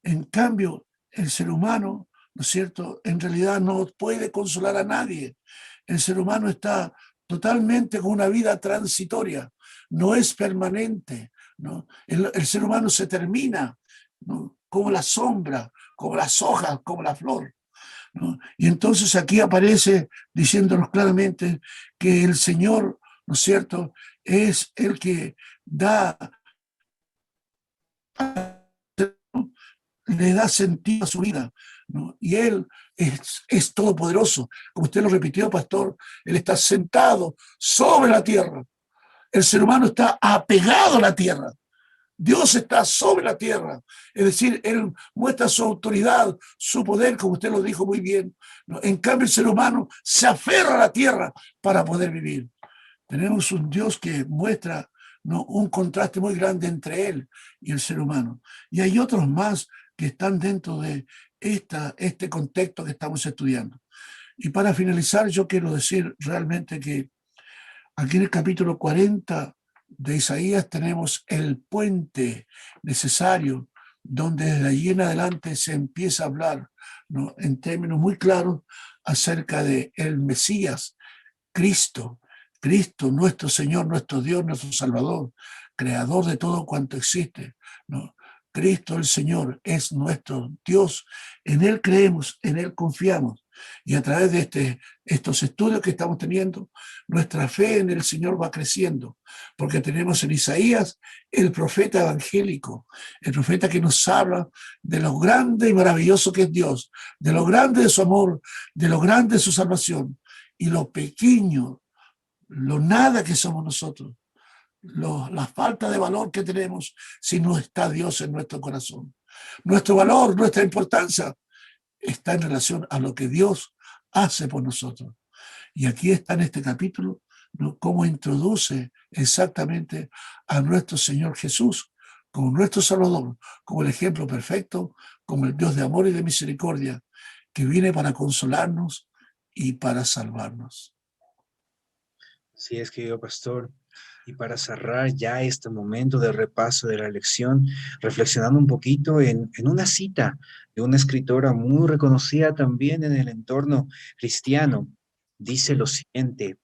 [SPEAKER 3] En cambio, el ser humano, ¿no es cierto?, en realidad no puede consolar a nadie. El ser humano está totalmente con una vida transitoria, no es permanente, ¿no? El ser humano se termina, ¿no?, como la sombra, como las hojas, como la flor, ¿no? Y entonces aquí aparece diciéndonos claramente que el Señor, ¿no es cierto?, es el que le da sentido a su vida, ¿no? Y Él es todopoderoso. Como usted lo repitió, pastor, Él está sentado sobre la tierra. El ser humano está apegado a la tierra. Dios está sobre la tierra. Es decir, Él muestra su autoridad, su poder, como usted lo dijo muy bien, ¿no? En cambio, el ser humano se aferra a la tierra para poder vivir. Tenemos un Dios que muestra, ¿no?, un contraste muy grande entre Él y el ser humano. Y hay otros más que están dentro de este contexto que estamos estudiando. Y para finalizar, yo quiero decir realmente que aquí en el capítulo 40 de Isaías tenemos el puente necesario donde desde allí en adelante se empieza a hablar, ¿no?, en términos muy claros acerca de el Mesías, Cristo, nuestro Señor, nuestro Dios, nuestro Salvador, creador de todo cuanto existe, ¿no? Cristo el Señor es nuestro Dios, en Él creemos, en Él confiamos. Y a través de estos estudios que estamos teniendo, nuestra fe en el Señor va creciendo, porque tenemos en Isaías el profeta evangélico, el profeta que nos habla de lo grande y maravilloso que es Dios, de lo grande de su amor, de lo grande de su salvación, y lo pequeño, lo nada que somos nosotros, la falta de valor que tenemos si no está Dios en nuestro corazón. Nuestro valor, nuestra importancia está en relación a lo que Dios hace por nosotros. Y aquí está en este capítulo, ¿no?, cómo introduce exactamente a nuestro Señor Jesús como nuestro Salvador, como el ejemplo perfecto, como el Dios de amor y de misericordia, que viene para consolarnos y para salvarnos.
[SPEAKER 2] Sí, es, querido pastor. Y para cerrar ya este momento de repaso de la lección, reflexionando un poquito en una cita de una escritora muy reconocida también en el entorno cristiano, dice lo siguiente: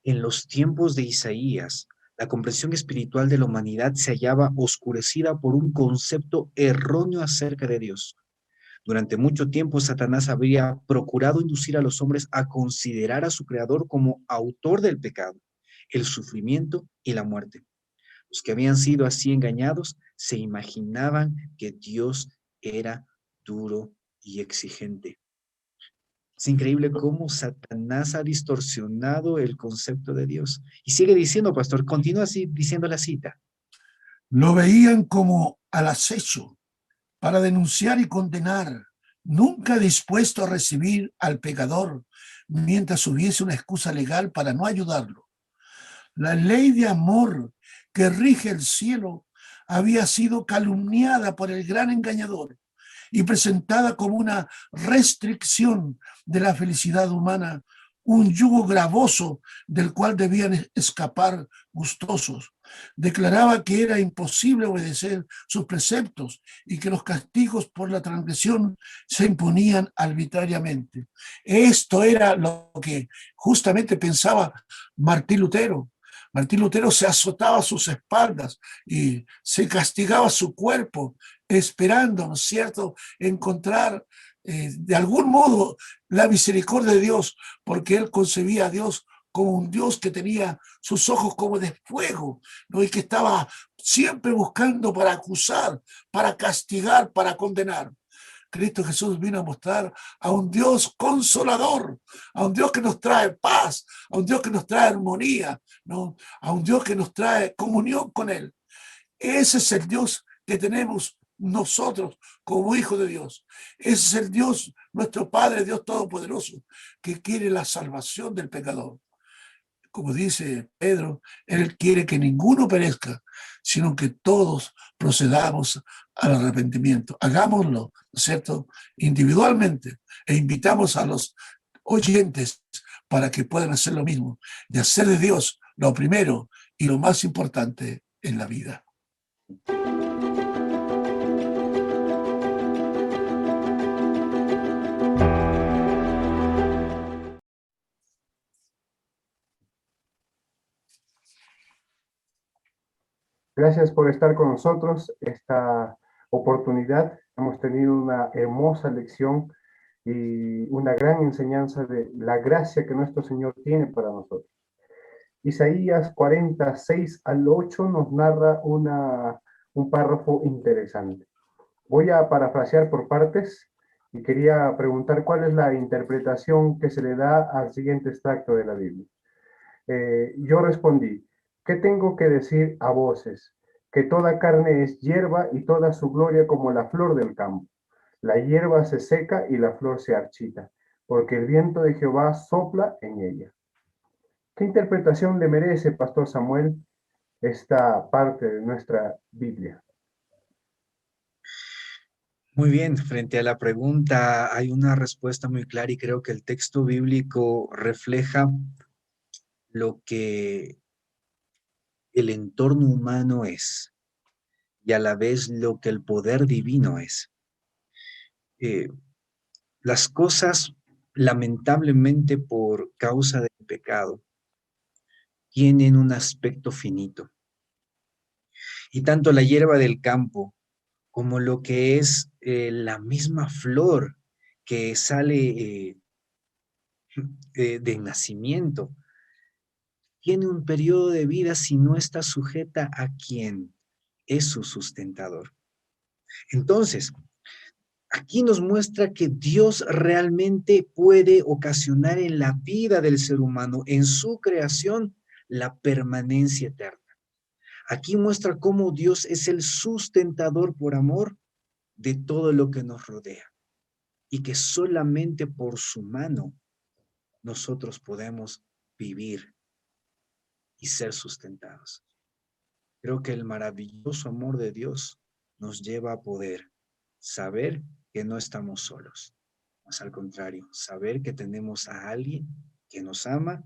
[SPEAKER 2] en los tiempos de Isaías, la comprensión espiritual de la humanidad se hallaba oscurecida por un concepto erróneo acerca de Dios. Durante mucho tiempo, Satanás habría procurado inducir a los hombres a considerar a su creador como autor del pecado, el sufrimiento y la muerte. Los que habían sido así engañados se imaginaban que Dios era duro y exigente. Es increíble cómo Satanás ha distorsionado el concepto de Dios. Y sigue diciendo, pastor, continúa así diciendo la cita.
[SPEAKER 3] Lo veían como al acecho para denunciar y condenar, nunca dispuesto a recibir al pecador mientras hubiese una excusa legal para no ayudarlo. La ley de amor que rige el cielo había sido calumniada por el gran engañador y presentada como una restricción de la felicidad humana, un yugo gravoso del cual debían escapar gustosos. Declaraba que era imposible obedecer sus preceptos y que los castigos por la transgresión se imponían arbitrariamente. Esto era lo que justamente pensaba Martín Lutero. Martín Lutero se azotaba sus espaldas y se castigaba su cuerpo, esperando, ¿no es cierto?, encontrar de algún modo la misericordia de Dios, porque él concebía a Dios como un Dios que tenía sus ojos como de fuego, ¿no?, y que estaba siempre buscando para acusar, para castigar, para condenar. Cristo Jesús vino a mostrar a un Dios consolador, a un Dios que nos trae paz, a un Dios que nos trae armonía, ¿no?, a un Dios que nos trae comunión con Él. Ese es el Dios que tenemos nosotros como hijos de Dios. Ese es el Dios, nuestro Padre, Dios Todopoderoso, que quiere la salvación del pecador. Como dice Pedro, Él quiere que ninguno perezca, sino que todos procedamos al arrepentimiento. Hagámoslo, ¿no es cierto?, individualmente, e invitamos a los oyentes para que puedan hacer lo mismo, de hacer de Dios lo primero y lo más importante en la vida.
[SPEAKER 1] Gracias por estar con nosotros. Esta oportunidad hemos tenido una hermosa lección y una gran enseñanza de la gracia que nuestro Señor tiene para nosotros. Isaías 46 al 8 nos narra un párrafo interesante. Voy a parafrasear por partes y quería preguntar cuál es la interpretación que se le da al siguiente extracto de la Biblia. Yo respondí, ¿qué tengo que decir a voces? Que toda carne es hierba y toda su gloria como la flor del campo. La hierba se seca y la flor se marchita, porque el viento de Jehová sopla en ella. ¿Qué interpretación le merece, Pastor Samuel, esta parte de nuestra Biblia?
[SPEAKER 2] Muy bien, frente a la pregunta hay una respuesta muy clara y creo que el texto bíblico refleja lo que el entorno humano es y a la vez lo que el poder divino es. Las cosas, lamentablemente por causa del pecado, tienen un aspecto finito. Y tanto la hierba del campo como lo que es la misma flor que sale de nacimiento, tiene un periodo de vida si no está sujeta a quien es su sustentador. Entonces, aquí nos muestra que Dios realmente puede ocasionar en la vida del ser humano, en su creación, la permanencia eterna. Aquí muestra cómo Dios es el sustentador por amor de todo lo que nos rodea y que solamente por su mano nosotros podemos vivir y ser sustentados. Creo que el maravilloso amor de Dios nos lleva a poder saber que no estamos solos, más al contrario, saber que tenemos a alguien que nos ama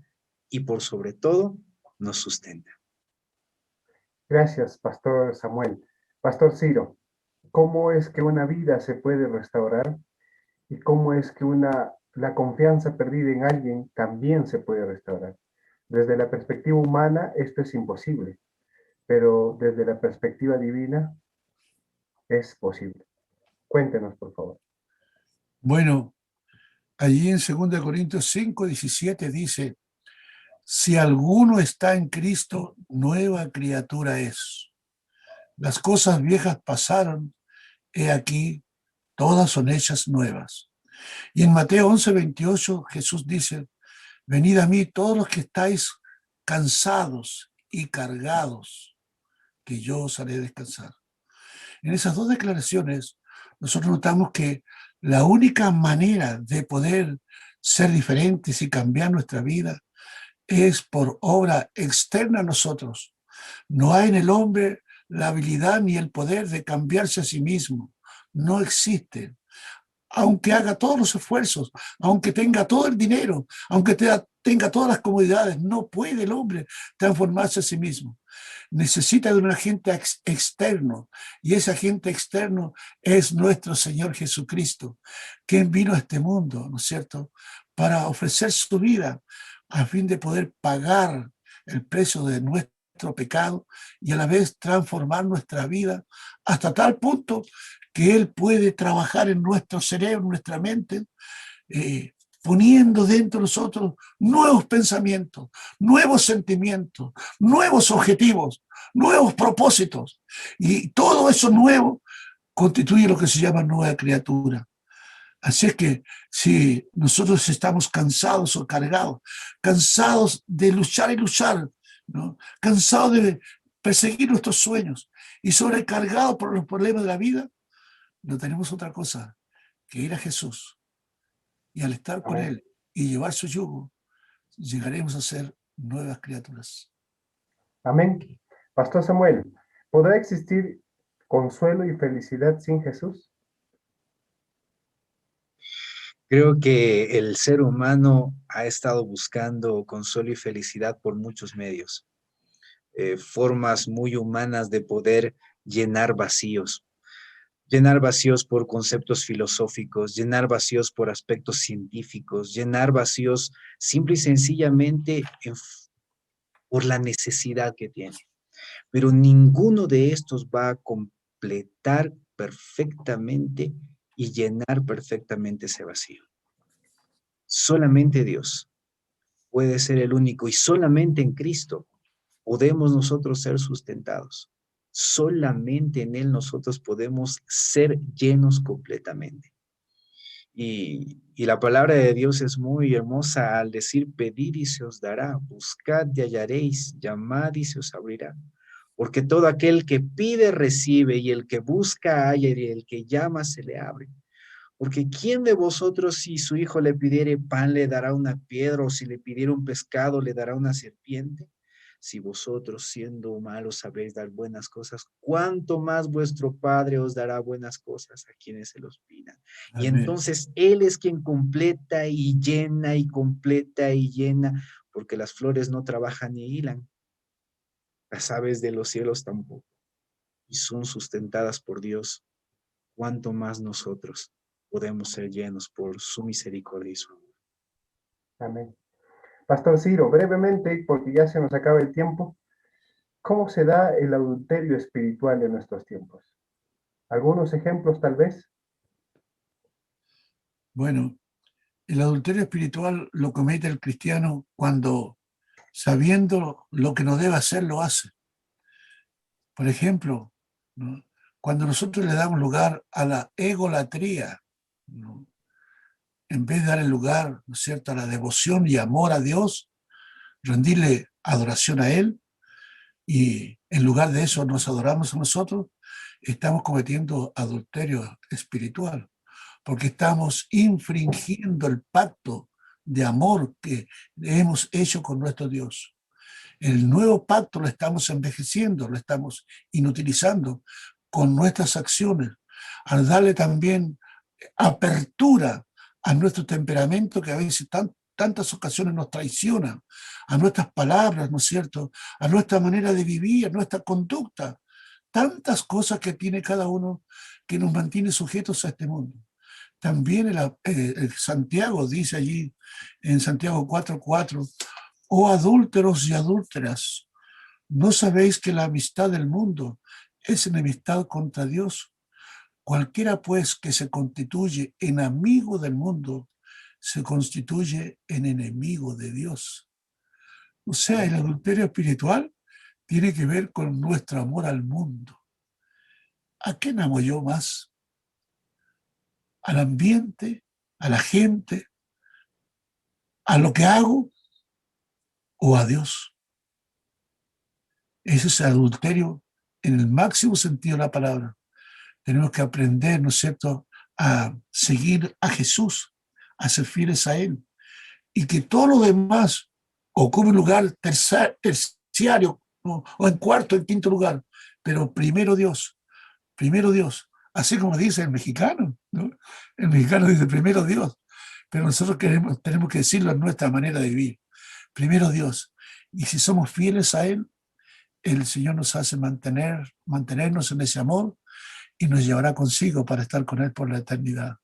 [SPEAKER 2] y por sobre todo nos sustenta.
[SPEAKER 1] Gracias, Pastor Samuel. Pastor Ciro, ¿cómo es que una vida se puede restaurar? ¿Y cómo es que la confianza perdida en alguien también se puede restaurar? Desde la perspectiva humana, esto es imposible, pero desde la perspectiva divina, es posible. Cuéntenos, por favor.
[SPEAKER 3] Bueno, allí en 2 Corintios 5:17 dice, si alguno está en Cristo, nueva criatura es. las cosas viejas pasaron, he aquí, todas son hechas nuevas. Y en Mateo 11:28 Jesús dice, venid a mí todos los que estáis cansados y cargados, que yo os haré descansar. En esas dos declaraciones, nosotros notamos que la única manera de poder ser diferentes y cambiar nuestra vida es por obra externa a nosotros. No hay en el hombre la habilidad ni el poder de cambiarse a sí mismo. No existe. Aunque haga todos los esfuerzos, aunque tenga todo el dinero, aunque tenga todas las comodidades, no puede el hombre transformarse a sí mismo. Necesita de un agente externo, y ese agente externo es nuestro Señor Jesucristo, quien vino a este mundo, ¿no es cierto?, para ofrecer su vida a fin de poder pagar el precio de nuestro pecado y a la vez transformar nuestra vida hasta tal punto que Él puede trabajar en nuestro cerebro, en nuestra mente, poniendo dentro de nosotros nuevos pensamientos, nuevos sentimientos, nuevos objetivos, nuevos propósitos. Y todo eso nuevo constituye lo que se llama nueva criatura. Así es que si nosotros estamos cansados o cargados, cansados de luchar y luchar, ¿no?, cansados de perseguir nuestros sueños y sobrecargados por los problemas de la vida, no tenemos otra cosa que ir a Jesús. Y al estar con Él y llevar su yugo, llegaremos a ser nuevas criaturas.
[SPEAKER 1] Amén. Pastor Samuel, ¿podrá existir consuelo y felicidad sin Jesús?
[SPEAKER 2] Creo que el ser humano ha estado buscando consuelo y felicidad por muchos medios, formas muy humanas de poder llenar vacíos por conceptos filosóficos, llenar vacíos por aspectos científicos, llenar vacíos simple y sencillamente por la necesidad que tiene. Pero ninguno de estos va a completar perfectamente y llenar perfectamente ese vacío. Solamente Dios puede ser el único, y solamente en Cristo podemos nosotros ser sustentados. Solamente en Él nosotros podemos ser llenos completamente. Y la palabra de Dios es muy hermosa al decir, pedid y se os dará, buscad y hallaréis, llamad y se os abrirá. Porque todo aquel que pide recibe, y el que busca halla, y el que llama se le abre. Porque ¿quién de vosotros, si su hijo le pidiere pan, le dará una piedra, o si le pidiera un pescado, le dará una serpiente? Si vosotros, siendo malos, sabéis dar buenas cosas, ¿cuánto más vuestro Padre os dará buenas cosas a quienes se los pidan?
[SPEAKER 3] Amén.
[SPEAKER 2] Y entonces Él es quien completa y llena y completa y llena, porque las flores no trabajan ni hilan, las aves de los cielos tampoco, y son sustentadas por Dios. ¿Cuánto más nosotros podemos ser llenos por su misericordia y su amor?
[SPEAKER 1] Amén. Pastor Ciro, brevemente, porque ya se nos acaba el tiempo, ¿cómo se da el adulterio espiritual en nuestros tiempos? ¿Algunos ejemplos tal vez?
[SPEAKER 3] Bueno, el adulterio espiritual lo comete el cristiano cuando, sabiendo lo que no debe hacer, lo hace. Por ejemplo, ¿no?, cuando nosotros le damos lugar a la egolatría, ¿no?, en vez de dar el lugar, ¿no es cierto?, a la devoción y amor a Dios, rendirle adoración a Él, y en lugar de eso nos adoramos a nosotros, estamos cometiendo adulterio espiritual, porque estamos infringiendo el pacto de amor que hemos hecho con nuestro Dios. El nuevo pacto lo estamos envejeciendo, lo estamos inutilizando con nuestras acciones, al darle también apertura a nuestro temperamento, que a veces tantas ocasiones nos traiciona, a nuestras palabras, ¿no es cierto?, a nuestra manera de vivir, a nuestra conducta, tantas cosas que tiene cada uno que nos mantiene sujetos a este mundo. También el Santiago dice allí, en Santiago 4:4, oh adúlteros y adúlteras, ¿no sabéis que la amistad del mundo es enemistad contra Dios? Cualquiera pues que se constituye en amigo del mundo, se constituye en enemigo de Dios. O sea, el adulterio espiritual tiene que ver con nuestro amor al mundo. ¿a quién amo yo más? ¿Al ambiente? ¿A la gente? ¿A lo que hago? ¿O a Dios? Ese es el adulterio en el máximo sentido de la palabra. Tenemos que aprender, ¿no es cierto?, a seguir a Jesús, a ser fieles a Él, y que todo lo demás ocupe un lugar terciario, ¿no?, o en cuarto, en quinto lugar, pero primero Dios, así como dice el mexicano, ¿no? El mexicano dice primero Dios, pero nosotros tenemos que decirlo en nuestra manera de vivir, primero Dios, y si somos fieles a Él, el Señor nos hace mantenernos en ese amor y nos llevará consigo para estar con Él por la eternidad.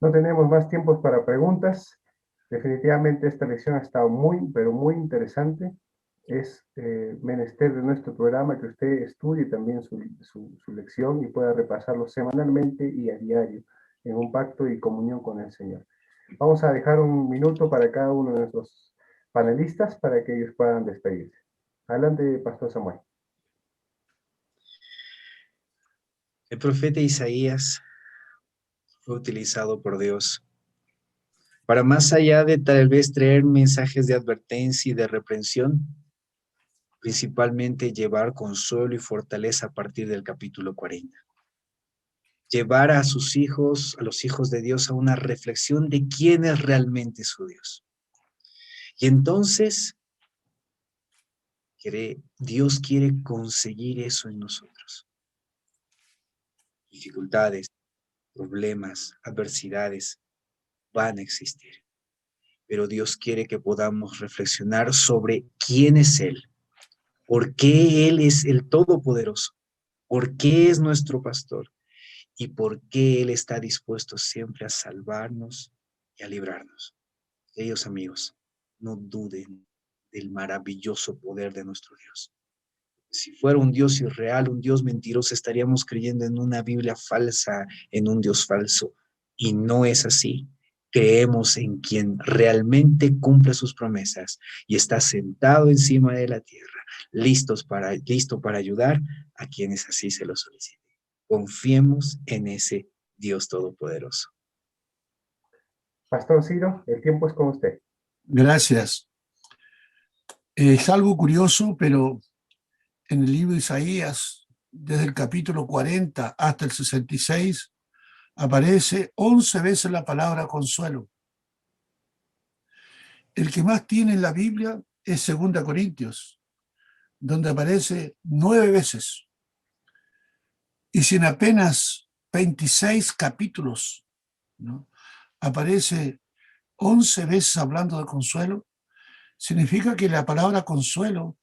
[SPEAKER 1] No tenemos más tiempos para preguntas. Definitivamente esta lección ha estado muy, pero muy interesante. Es menester de nuestro programa que usted estudie también su lección y pueda repasarlo semanalmente y a diario en un pacto y comunión con el Señor. Vamos a dejar un minuto para cada uno de nuestros panelistas para que ellos puedan despedirse. Adelante, Pastor Samuel.
[SPEAKER 2] El profeta Isaías fue utilizado por Dios para, más allá de tal vez traer mensajes de advertencia y de reprensión, principalmente llevar consuelo y fortaleza a partir del capítulo 40. Llevar a sus hijos, a los hijos de Dios, a una reflexión de quién es realmente su Dios. Y entonces, Dios quiere conseguir eso en nosotros. Dificultades, problemas, adversidades van a existir. Pero Dios quiere que podamos reflexionar sobre quién es Él, por qué Él es el Todopoderoso, por qué es nuestro pastor y por qué Él está dispuesto siempre a salvarnos y a librarnos. Queridos amigos, no duden del maravilloso poder de nuestro Dios. Si fuera un Dios irreal, un Dios mentiroso, estaríamos creyendo en una Biblia falsa, en un Dios falso. Y no es así. Creemos en quien realmente cumple sus promesas y está sentado encima de la tierra, listo para ayudar a quienes así se lo soliciten. Confiemos en ese Dios todopoderoso.
[SPEAKER 1] Pastor Ciro, el tiempo es con usted.
[SPEAKER 3] Gracias. Es algo curioso, pero en el libro de Isaías, desde el capítulo 40 hasta el 66, aparece 11 veces la palabra consuelo. El que más tiene en la Biblia es 2 Corintios, donde aparece 9 veces. Y si en apenas 26 capítulos, ¿no?, aparece 11 veces hablando de consuelo, significa que la palabra consuelo,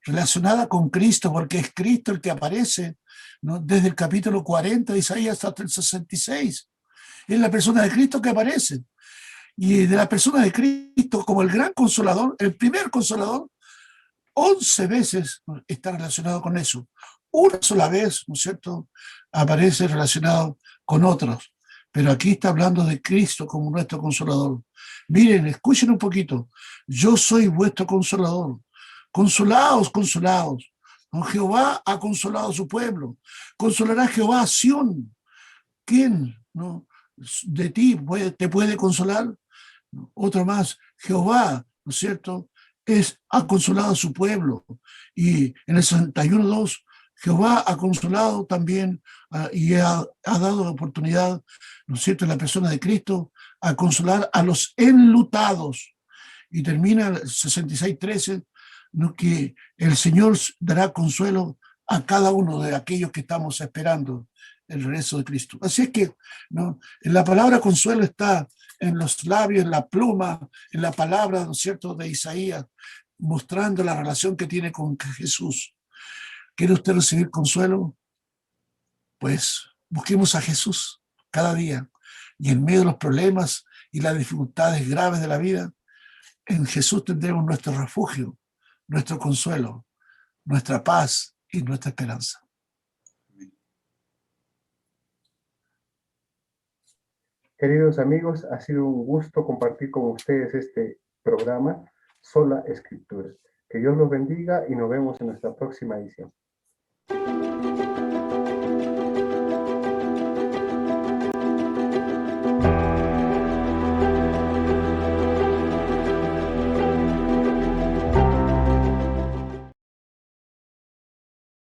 [SPEAKER 3] relacionada con Cristo, porque es Cristo el que aparece, ¿no?, desde el capítulo 40 de Isaías hasta el 66. Es la persona de Cristo que aparece. Y de la persona de Cristo como el gran consolador, el primer consolador, 11 veces está relacionado con eso. Una sola vez, ¿no es cierto?, aparece relacionado con otros. Pero aquí está hablando de Cristo como nuestro consolador. Miren, escuchen un poquito. Yo soy vuestro consolador. Consolaos, consolaos. Jehová ha consolado a su pueblo. Consolará Jehová a Sión. ¿Quién, no, de ti te puede consolar? Otro más, Jehová, ¿no es cierto?, ha consolado a su pueblo. Y en el 61:2, Jehová ha consolado también y ha dado la oportunidad, ¿no es cierto?, en la persona de Cristo, a consolar a los enlutados. Y termina el 66:13, ¿no?, que el Señor dará consuelo a cada uno de aquellos que estamos esperando el regreso de Cristo. Así es que, ¿no?, la palabra consuelo está en los labios, en la pluma, en la palabra, ¿no es cierto?, de Isaías, mostrando la relación que tiene con Jesús. ¿Quiere usted recibir consuelo? Pues busquemos a Jesús cada día. Y en medio de los problemas y las dificultades graves de la vida, en Jesús tendremos nuestro refugio, nuestro consuelo, nuestra paz y nuestra esperanza.
[SPEAKER 1] Queridos amigos, ha sido un gusto compartir con ustedes este programa, Sola Escritura. Que Dios los bendiga y nos vemos en nuestra próxima edición.